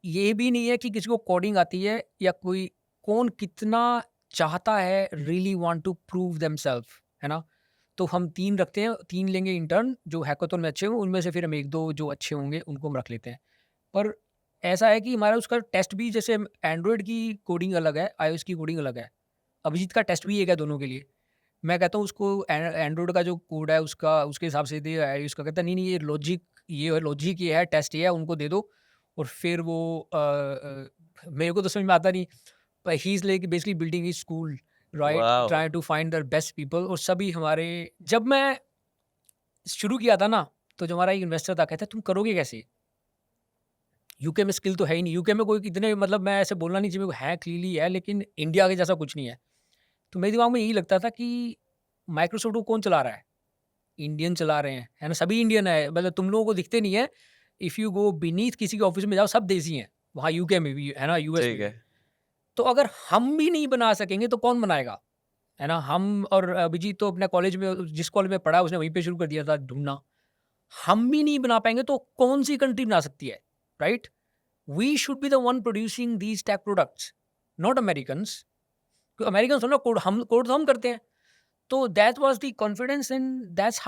ये भी नहीं है कि किसी को कोडिंग आती है या कोई, कौन कितना चाहता है really want to prove themselves, है ना? तो हम 3 रखते हैं, 3 लेंगे इंटर्न जो हैकाथॉन में अच्छे हों, उनमें से फिर हम 1-2 जो अच्छे होंगे उनको हम रख लेते हैं। पर ऐसा है कि हमारा उसका टेस्ट भी, जैसे एंड्रॉयड की कोडिंग अलग है, आईओएस की कोडिंग अलग है। अभिजीत का टेस्ट भी एक है दोनों के लिए। मैं कहता हूँ उसको एंड्रॉइड का जो कोड है उसका, उसके हिसाब से दे, आईओएस का कहता है नहीं, नहीं, ये है, लॉजिक ये है, टेस्ट ये है, उनको दे दो। और फिर वो मेरे को तो समझ में आता नहीं, पर he is like basically building his school, right? Wow! Trying to find the best people. और सभी हमारे, जब मैं शुरू किया था ना, तो जो हमारा एक इन्वेस्टर था, कहता है तुम करोगे कैसे? यूके में स्किल तो है ही नहीं। यूके में कोई इतने, मतलब मैं ऐसे बोलना नहीं चाहिए, है क्लीनली है, लेकिन इंडिया के जैसा कुछ नहीं है। तो मेरे दिमाग में यही लगता था कि माइक्रोसॉफ्ट को कौन चला रहा है? इंडियन चला रहे हैं, है ना? सभी इंडियन है, मतलब तुम लोगों को दिखते नहीं है। इफ़ यू गो बीनीथ किसी के ऑफ़िस में जाओ, सब देसी हैं। वहाँ यूके में भी, है ना? यूएस में ठीक है। भी। तो अगर हम भी नहीं बना सकेंगे तो कौन बनाएगा? है ना? हम और अभिजीत तो अपने कॉलेज में, जिस कॉलेज में पढ़ा है उसने वहीं पे शुरू कर दिया था ढूँढना। हम भी नहीं बना पाएँगे तो कौन-सी कंट्री बना सकती है? Right? We should be the one producing these tech products, not Americans. Americans हो ना, कोड तो हम करते हैं। तो that was the confidence, and that's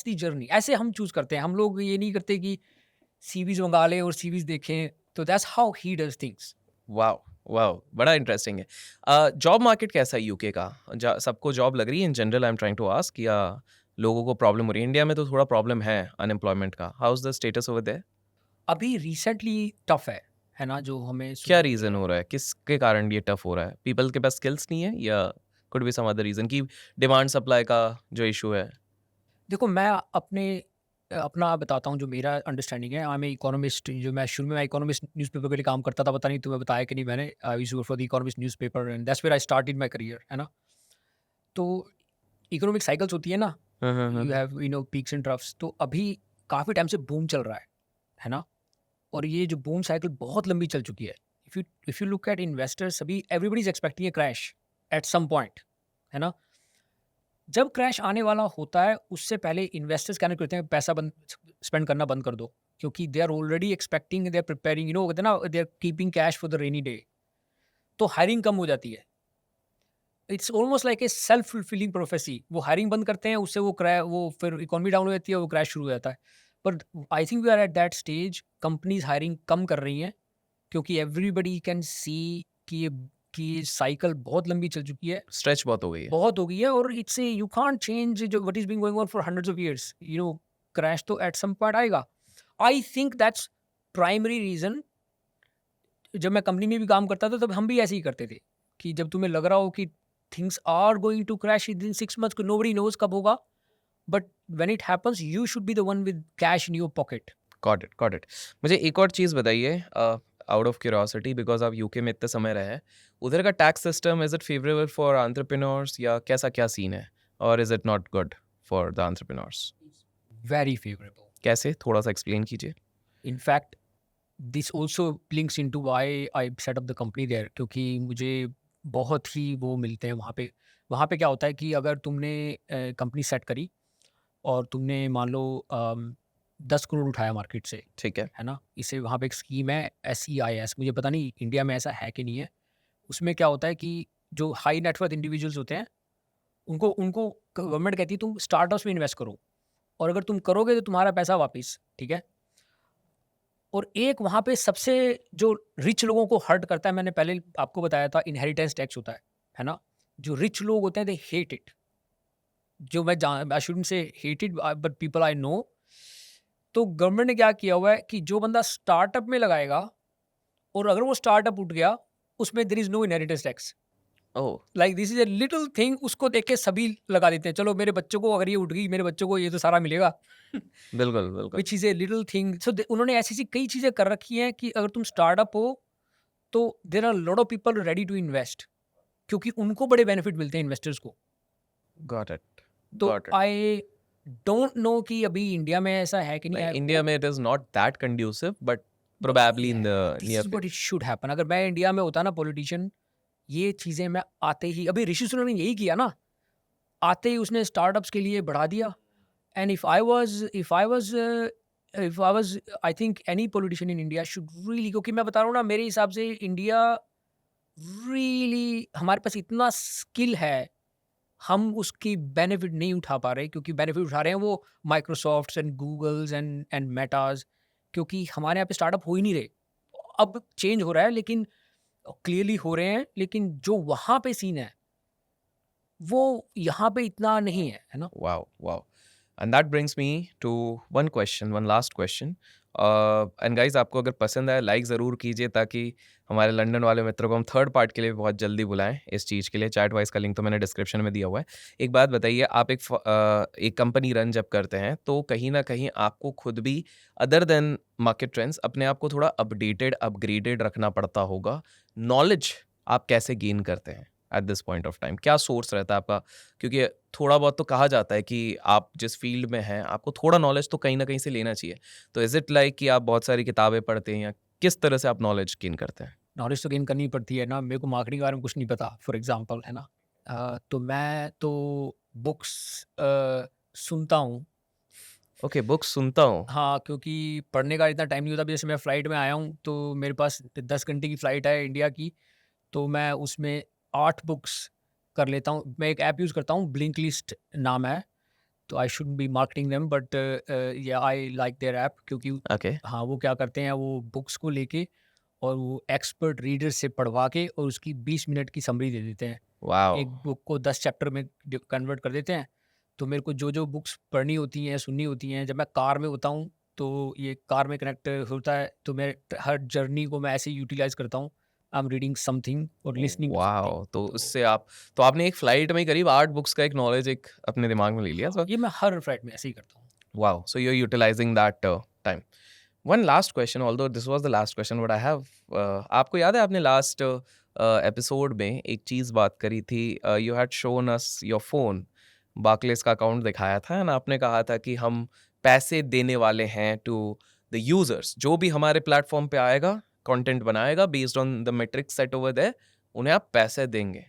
the journey. ऐसे हम चूज़ करते हैं। हम लोग ये नहीं करते कि सीवीज़ मँगा लें और सीवीज़ देखें। तो that's how he does things. Wow! Wow! बड़ा इंटरेस्टिंग है। जॉब मार्केट कैसा है यूके का? सबको जॉब लग रही है in general, I am trying to ask, या लोगों को प्रॉब्लम हो रही है? इंडिया में तो थोड़ा प्रॉब्लम है अनएम्प्लॉयमेंट का। How is the status over there? अभी रिसेंटली टफ है ना? जो हमें क्या सुनने को मिल रीज़न रहा है। हो रहा है? किसके कारण ये टफ हो रहा है? पीपल के पास स्किल्स नहीं है, या could be some other reason कि डिमांड सप्लाई का जो इश्यू है? देखो, मैं अपना बताता हूँ जो मेरा अंडरस्टैंडिंग है। I am a economist. जो मैं शुरू में मैं इकोनॉमिस्ट न्यूज़पेपर के लिए काम करता था, पता नहीं तुम्हें बताया कि नहीं मैंने। I used to work for the Economist newspaper, and that's where I started my career, है ना? तो इकोनॉमिक साइकिल्स होती है ना, हाँ, हाँ, यू हाँ। Have peaks and troughs. तो अभी काफ़ी टाइम से बूम चल रहा है ना? और ये जो बूम साइकिल बहुत लंबी चल चुकी है। If you look at investors, अभी everybody is expecting a crash at some point, है ना? जब क्रैश आने वाला होता है, उससे पहले इन्वेस्टर्स क्या करते हैं, पैसा बंद स्पेंड करना बंद कर दो, क्योंकि they are already expecting, they are preparing, कहते हैं ना, they are keeping cash for the rainy day. तो हायरिंग कम हो जाती है। It's almost like a self fulfilling prophecy. वो हायरिंग बंद करते हैं, उससे वो फिर इकोनॉमी डाउन हो जाती है, वो क्रैश शुरू हो जाता है। पर I think we are at that stage, companies hiring कम कर रही हैं, क्योंकि एवरीबॉडी कैन सी कि ये साइकिल बहुत लंबी चल चुकी है, स्ट्रेच बहुत हो गई है। बहुत हो गई है। और it's a, you can't change जो what is being going on for hundreds of years, crash तो एट सम पॉइंट आएगा। I think that's primary reason. जब मैं कंपनी में भी काम करता था तब हम भी ऐसे ही करते थे कि जब तुम्हें लग रहा हो कि things are going to crash in 6 months, nobody knows कब होगा, but when it happens you should be the one with cash in your pocket. Got it, got it. मुझे एक और चीज़ बताइए, आउट ऑफ क्यूरियोसिटी, बिकॉज़ आप UK में इतने समय रहे हैं, उधर का tax system is it favourable for entrepreneurs या कैसा क्या सीन है? और is it not good for the entrepreneurs? Very favourable. कैसे? थोड़ा-सा एक्सप्लेन कीजिए। In fact, this also links into why I set up the company there, क्योंकि मुझे बहुत ही वो मिलते हैं वहाँ पे। वहाँ पे क्या होता है कि अगर तुमने कंपनी सेट करी और तुमने मान लो 10 करोड़ उठाया मार्केट से, ठीक है। है ना? इसे वहाँ पे एक स्कीम है SEIS, मुझे पता नहीं इंडिया में ऐसा है कि नहीं है। उसमें क्या होता है कि जो हाई नेटवर्थ इंडिविजुअल्स होते हैं, उनको उनको गवर्नमेंट कहती है तुम स्टार्टअप्स में इन्वेस्ट करो, और अगर तुम करोगे तो तुम्हारा पैसा वापस, ठीक है? और एक वहाँ पे सबसे जो रिच लोगों को हर्ट करता है, मैंने पहले आपको बताया था इनहेरिटेंस टैक्स होता है ना? जो रिच लोग होते हैं दे हेट इट। जो मैं जान आई शुडन्ट से hate it but people I know. तो गवर्नमेंट ने क्या किया हुआ है कि जो बंदा स्टार्टअप में लगाएगा और अगर वो स्टार्टअप उठ गया, उसमें there is no inheritance tax. Oh! Like this is a little thing, उसको देख के सभी लगा देते हैं, चलो मेरे बच्चों को अगर ये उठ गई, मेरे बच्चों को ये तो सारा मिलेगा। बिल्कुल, बिल्कुल। Which is a little thing. So they उन्होंने ऐसी-ऐसी कई चीज़ें कर रखी हैं कि अगर तुम स्टार्टअप हो तो there are lot of people ready to invest, क्योंकि उनको बड़े बेनिफिट मिलते हैं इन्वेस्टर्स को। गॉट इट, तो got it. I don't know कि अभी इंडिया में ऐसा है कि नहीं नहीं, है। इंडिया में it is not that conducive but probably in the this near is what it future. Should happen. अगर मैं इंडिया में होता ना पॉलिटिशियन, ये चीजें मैं आते ही, अभी ऋषि सुनक ने यही किया ना, आते ही उसने स्टार्टअप्स के लिए बढ़ा दिया। And if I was I think any politician in India should really, क्योंकि मैं बता रहा हूँ ना, मेरे हिसाब से इंडिया रियली, हमारे पास इतना स्किल है, हम उसकी बेनिफिट नहीं उठा पा रहे, क्योंकि बेनिफिट उठा रहे हैं वो माइक्रोसॉफ्ट्स एंड गूगल्स एंड मेटाज, क्योंकि हमारे यहाँ पे स्टार्टअप हो ही नहीं रहे। अब चेंज हो रहा है, लेकिन क्लियरली हो रहे हैं, लेकिन जो वहाँ पे सीन है वो यहाँ पे इतना नहीं है ना? Wow, wow. And that brings me to one question, one last question. And guys, आपको अगर पसंद आए लाइक ज़रूर कीजिए ताकि हमारे लंदन वाले मित्रों को हम थर्ड पार्ट के लिए बहुत जल्दी बुलाएं इस चीज़ के लिए। चैट वाइज का लिंक तो मैंने डिस्क्रिप्शन में दिया हुआ है। एक बात बताइए, आप एक कंपनी रन जब करते हैं तो कहीं ना कहीं आपको खुद भी अदर देन मार्केट ट्रेंड्स अपने आप को थोड़ा अपडेटेड अपग्रेडेड रखना पड़ता होगा। नॉलेज आप कैसे गेन करते हैं at this point of time? क्या सोर्स रहता है आपका? क्योंकि थोड़ा बहुत तो कहा जाता है कि आप जिस फील्ड में हैं आपको थोड़ा नॉलेज तो कहीं ना कहीं से लेना चाहिए। तो इज इट लाइक कि आप बहुत सारी किताबें पढ़ते हैं या किस तरह से आप नॉलेज गेन करते हैं? नॉलेज तो गेन करनी पड़ती है ना। मेरे को मार्केटिंग के बारे में कुछ नहीं पता, फॉर एग्जांपल, है ना? तो मैं तो बुक्स सुनता हूँ। ओके, बुक्स सुनता हूँ। हाँ, क्योंकि पढ़ने का इतना टाइम नहीं होता। अभी जैसे मैं फ़्लाइट में आया हूँ, तो मेरे पास 10 घंटे की फ़्लाइट है इंडिया की, तो मैं उसमें 8 बुक्स कर लेता हूँ। मैं एक ऐप यूज़ करता हूँ, ब्लिंकलिस्ट नाम है, तो I shouldn't be marketing them, but या आई लाइक देयर ऐप, क्योंकि ओके। हाँ, वो क्या करते हैं, वो बुक्स को लेके और वो एक्सपर्ट रीडर से पढ़वा के और उसकी 20 मिनट की समरी दे देते हैं। वाओ। एक बुक को 10 चैप्टर में कन्वर्ट कर देते हैं। तो मेरे को जो जो बुक्स पढ़नी होती हैं, सुननी होती हैं, जब मैं कार में होता हूँ तो ये कार में कनेक्ट होता है, तो मैं हर जर्नी को मैं ऐसे ही यूटिलाइज करता हूँ। आई एम रीडिंग समथिंग और लिसनिंग टू समथिंग। वाओ, तो तो उससे आप, तो आपने एक फ्लाइट में ही करीब 8 बुक्स का एक नॉलेज एक अपने दिमाग में ले लिया। हाँ, ये मैं हर फ्लाइट में ऐसे ही करता हूँ। Wow. So you're utilizing that time. One last question, although this was the last question, but I have आपको याद है आपने लास्ट एपिसोड में एक चीज़ बात करी थी, you had shown us your phone, Barclays का अकाउंट दिखाया था एंड आपने कहा था कि हम पैसे देने वाले हैं टू द यूजर्स, जो भी हमारे प्लेटफॉर्म पे आएगा कंटेंट बनाएगा based on the metrics set over there, उन्हें आप पैसे देंगे।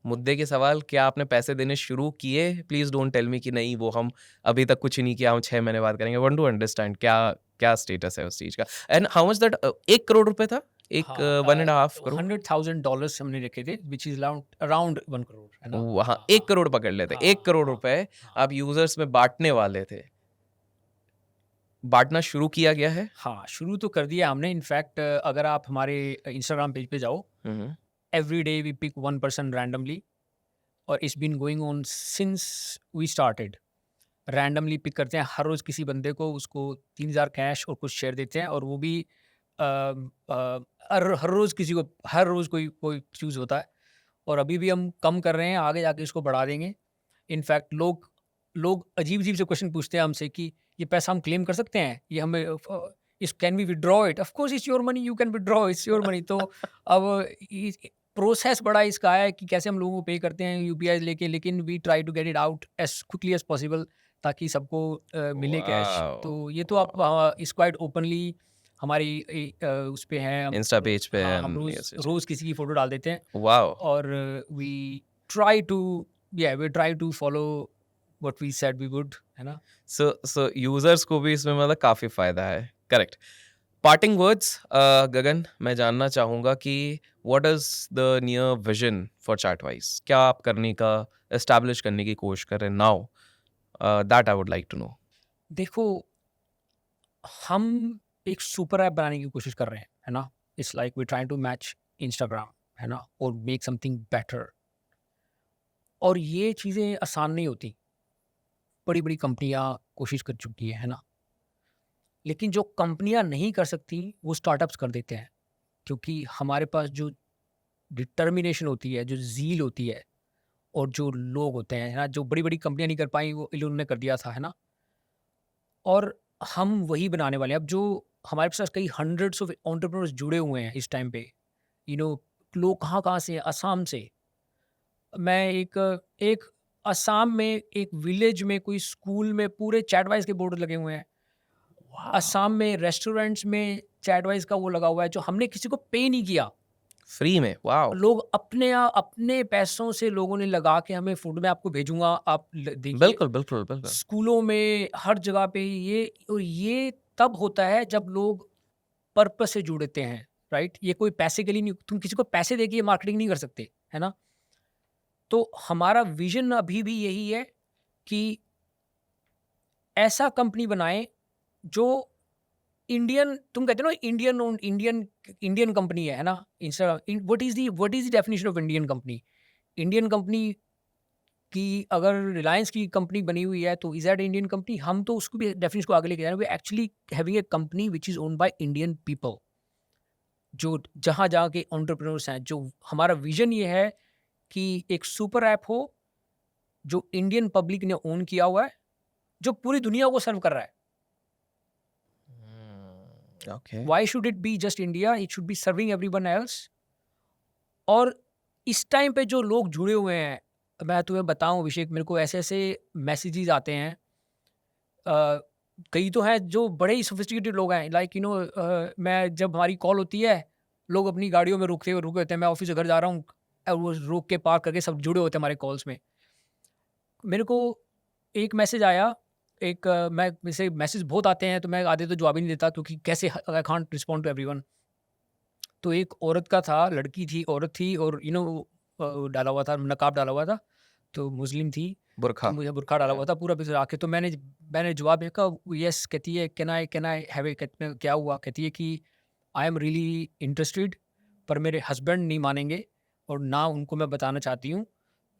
मुद्दे के सवाल, क्या आपने पैसे देने शुरू किए? प्लीज डोंट टेल मी कि नहीं वो हम अभी तक कुछ नहीं किया, हम 6 महीने बाद करेंगे। वांट टू अंडरस्टैंड क्या क्या स्टेटस है उस चीज का। And how much that, 1 crore रुपए था? एक हाँ, 1.5 करोड़? $100,000 हमने रखे थे, विच इज अराउंड 1 करोड़, है ना? वहाँ हाँ, 1 करोड़ पकड़ लेते, हाँ, 1 करोड़ हाँ, रुपए हाँ, आप यूजर्स में बांटने वाले थे। बांटना शुरू किया गया है? हाँ, शुरू तो कर दिया हमने। इनफैक्ट अगर आप हमारे इंस्टाग्राम पेज पे जाओ, hmm. Every day we pick one person randomly, और it's been going on since we started. Randomly pick करते हैं हर रोज़ किसी बंदे को, उसको 3,000 कैश और कुछ शेयर देते हैं, और वो भी हर रोज़ किसी को हर रोज़ कोई कोई चूज़ होता है और अभी भी हम कम कर रहे हैं, आगे जाके इसको बढ़ा देंगे। इनफैक्ट लोग लोग अजीब-अजीब से क्वेश्चन पूछते हैं हमसे कि ये पैसा हम क्लेम कर सकते हैं? ये हमें इस can we withdraw it? Of course it's your money, you can withdraw, it's your money. तो अब इस प्रोसेस बड़ा इसका है कि कैसे हम लोगों को पे करते हैं यूपीआई लेके, लेकिन we try to get it out as quickly as possible ताकि सबको मिले कैश। वाओ! तो ये तो आप वाओ! इस क्वाइट ओपनली हमारी उस पे है, हम इंस्टा पेज पे हाँ, हम and Rose yes, yes, Rose किसी की फ़ोटो डाल देते हैं वाओ! और we try to we try to follow what we said we would, है ना? सो यूज़र्स को भी इसमें मतलब काफ़ी फ़ायदा है, करेक्ट। पार्टिंग वर्ड्स गगन, मैं जानना चाहूँगा कि what is the near vision for Chatwise? क्या आप करने का एस्टैब्लिश करने की कोशिश कर रहे हैं now? That I would like to know. देखो, हम एक सुपर ऐप बनाने की कोशिश कर रहे हैं, है ना? It's like we trying to match Instagram, है ना? और मेक समथिंग बेटर। और ये चीज़ें आसान नहीं होती। बड़ी-बड़ी कंपनियाँ कोशिश कर चुकी है ना? लेकिन जो कंपनियाँ नहीं कर सकती, वो स्टार्टअप्स कर देते हैं। क्योंकि हमारे पास जो डिटर्मिनेशन होती है, जो ज़ील होती है और जो लोग होते हैं, है ना? जो बड़ी-बड़ी कंपनियाँ नहीं कर पाई, वो इन्होंने ने कर दिया था, है ना? और हम वही बनाने वाले हैं। अब जो हमारे पास कई हंड्रेड्स ऑफ एंटरप्रेन्योर्स जुड़े हुए हैं इस टाइम पे, यू नो लोग कहाँ-कहाँ से हैं, असम से। मैं एक एक असम में एक विलेज में कोई स्कूल में पूरे चैटवाइस के बोर्ड लगे हुए हैं। असम वाओ! में रेस्टोरेंट्स में चैटवाइस का वो लगा हुआ है जो हमने किसी को पे नहीं किया। फ्री में, वाओ! लोग अपने पैसों से लोगों ने लगा के हमें फूड मैं आपको भेजूँगा, आप ल देखिए। बिल्कुल, बिल्कुल, बिल्कुल। स्कूलों में हर जगह पे ये तब होता है जब लोग पर्पस से जुड़ते हैं, राइट? ये कोई पैसे के लिए नहीं, तुम किसी को पैसे देके ये मार्केटिंग नहीं कर सकते, है ना? तो हमारा विज़न अभी भी यही है कि ऐसा कंपनी बनाएँ जो इंडियन, तुम कहते हो ना इंडियन ओन्ड, इंडियन कंपनी है ना? Insta in what is the definition of Indian company? Indian company की अगर रिलायंस की कंपनी बनी हुई है तो इज़ दैट इंडियन कंपनी? हम तो उसको भी डेफिनिशन को आगे लेके जा रहे हैं। We actually having a company which is owned by Indian people. जो जहाँ-जहाँ के एंटरप्रेन्योर्स हैं, जो हमारा विज़न ये है कि एक सुपर ऐप हो, जो इंडियन पब्लिक ने ओन किया हुआ है, जो पूरी दुनिया को सर्व कर रहा है। Okay. Why should it be just India? It should B serving everyone else. और इस टाइम पे जो लोग जुड़े हुए हैं, मैं तुम्हें बताऊँ अभिषेक, मेरे को ऐसे-ऐसे मैसेजेस आते हैं। अ, कई तो हैं जो बड़े ही सोफिस्टिकेटेड लोग हैं, लाइक मैं जब हमारी कॉल होती है, लोग अपनी गाड़ियों में रुके होते हैं, मैं ऑफ़िस से घर जा रहा हूँ और वो रोक के पार्क करके सब जुड़े होते हैं हमारे कॉल्स में। मेरे को एक मैसेज आया, मैं वैसे मैसेज बहुत आते हैं तो मैं आधे तो जवाब ही नहीं देता क्योंकि कैसे I can't respond to everyone. तो एक औरत का था, लड़की थी, औरत थी और डाला हुआ था, नकाब डाला हुआ था, तो मुस्लिम थी, तो बुरखा। मुझे बुर्का डाला या हुआ था पूरा बिज़ आके, तो मैंने जवाब देखा, येस कहती है, कैन आई हैव ए, कहते मैं क्या हुआ? कहती है कि आई एम रियली इंटरेस्टेड, पर मेरे हस्बैंड नहीं मानेंगे और ना उनको मैं बताना चाहती हूँ।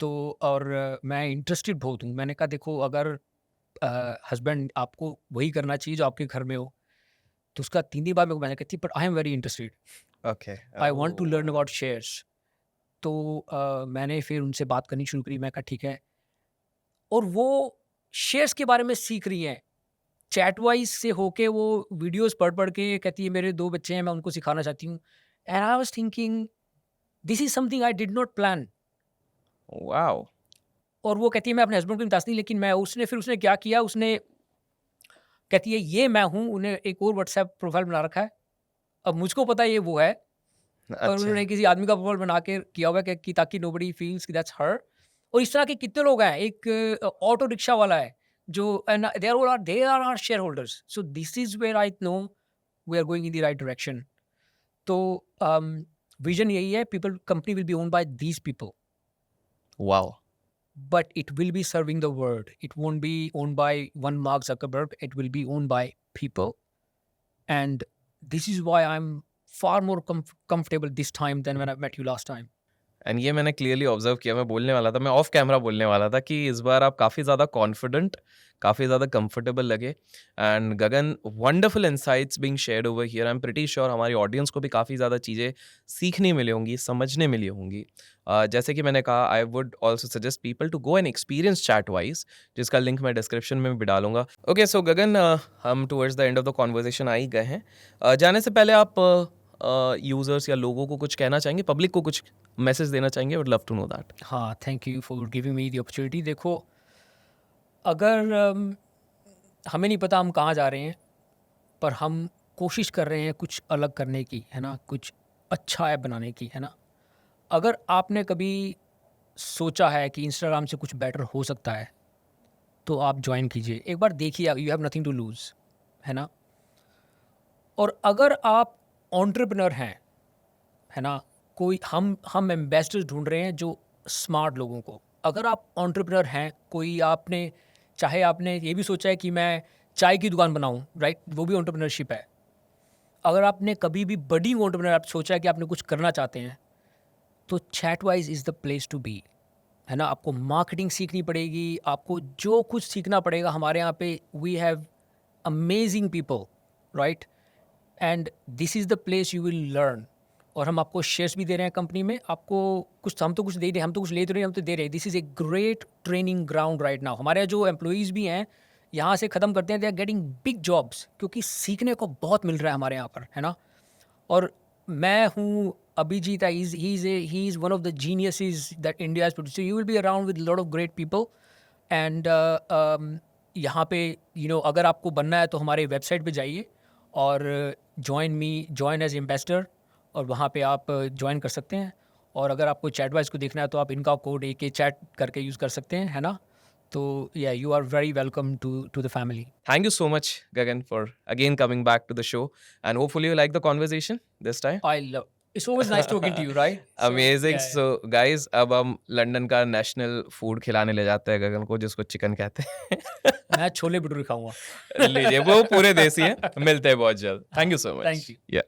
तो और मैं इंटरेस्टेड बहुत हूँ। मैंने कहा देखो, अगर हस्बैंड आपको वही करना चाहिए जो आपके घर में हो। तो उसका 3 दिन बाद मेरे को मैसेज कहती है, but I am very interested, okay. I want to learn oh! About shares. तो मैंने फिर उनसे बात करनी शुरू करी, मैं कहा ठीक है। और वो शेयर्स के बारे में सीख रही हैं। चैटवाइज़ से होके वो वीडियोज़ पढ़-पढ़ के कहती है मेरे 2 बच्चे हैं, मैं उनको सिखाना चाहती हूँ। And I was thinking this is something I did not plan. Wow! और वो कहती है मैं अपने हस्बैंड को नहीं बताती, लेकिन मैं उसने क्या किया, उसने कहती है ये मैं हूँ, उन्हें एक और व्हाट्सएप प्रोफाइल बना रखा है। अब मुझको पता है ये वो है। और अच्छा। उन्होंने किसी आदमी का प्रोफाइल बना के किया हुआ है कि ताकि नोबडी फील्स कि दैट्स हर। और इस तरह के कितने लोग हैं। एक ऑटो रिक्शा वाला है जो and they are our share holders, so this is where I know we are going in the right direction. तो विजन यही है, people company will be owned by these people, wow! but it will be serving the world. It won't be owned by one Mark Zuckerberg. It will be owned by people. And this is why I'm far more comfortable this time than when I met you last time. And ये मैंने clearly observe किया, मैं बोलने वाला था, मैं of camera बोलने वाला था कि इस बार आप काफ़ी ज़्यादा कॉन्फिडेंट, काफ़ी ज़्यादा कंफर्टेबल लगे। And Gagan, wonderful insights being shared over here. I am pretty sure हमारी ऑडियंस को भी काफ़ी ज़्यादा चीज़ें सीखने मिली होंगी, समझने मिली होंगी। जैसे कि मैंने कहा, I would also suggest people to go and experience Chatwise, जिसका लिंक मैं डिस्क्रिप्शन में भी डालूंगा। ओके, सो गगन, हम towards the end of the conversation आ ही गए हैं। जाने से पहले आप यूज़र्स या लोगों को कुछ कहना चाहेंगे, पब्लिक को कुछ मैसेज देना चाहेंगे? Would love to know that. हाँ, thank you for giving me the opportunity. देखो, अगर हमें नहीं पता हम कहाँ जा रहे हैं, पर हम कोशिश कर रहे हैं कुछ अलग करने की, है ना? कुछ अच्छा ऐप बनाने की, है ना? अगर आपने कभी सोचा है कि इंस्टाग्राम से कुछ बेटर हो सकता है, तो आप जॉइन कीजिए। एक बार देखिए, you have nothing to lose, है ना? और अगर आप एंटरप्रेन्योर हैं, है ना? कोई हम एम्बेसडर्स ढूँढ रहे हैं जो स्मार्ट लोगों को। अगर आप एंटरप्रेन्योर हैं, कोई आपने चाहे आपने ये भी सोचा है कि मैं चाय की दुकान बनाऊँ, राइट? वो भी एंटरप्रेन्योरशिप है। अगर आपने कभी भी बड़ी एंटरप्रेन्योर आप सोचा है कि आपने कुछ करना चाहते हैं, तो Chatwise is the place to be, है ना? आपको मार्केटिंग सीखनी पड़ेगी, आपको जो कुछ सीखना पड़ेगा। हमारे यहाँ पे we have amazing people, right? And this is the place you will learn. और हम आपको शेयर्स भी दे रहे हैं कंपनी में। आपको कुछ, हम तो कुछ दे रहे हैं, हम तो कुछ ले तो रहे हैं, हम तो दे रहे हैं। This is a great training ground right now. हमारे जो एम्प्लॉयज़ भी हैं, यहाँ से ख़त्म करते हैं, they are getting big jobs, क्योंकि सीखने को बहुत मिल रहा है हमारे यहाँ पर, है ना? और मैं हूँ Abhijeet, he is one of the geniuses that India is producing. You will be around with lot of great people. And यहाँ पे अगर आपको बनना है तो हमारे वेबसाइट पे जाइए और जॉइन एज एम्बेसडर, और वहाँ पे आप जॉइन कर सकते हैं। और अगर आपको चैटवाइज को देखना है तो आप इनका कोड AK चैट करके यूज़ कर सकते हैं, है ना? तो yeah you are very welcome to the family. Thank you so much, Gagan, for again coming back to the show. And hopefully you like the conversation this time. I love, it's always nice talking to you, right? So Amazing. Yeah So, guys, अब हम London का national food खिलाने ले जाते हैं गगन को, जिसको chicken कहते हैं। मैं छोले भटूरे खाऊंगा। लीजिए, वो पूरे देसी हैं। मिलते हैं बहुत जल्द। Thank you so thank much. You. या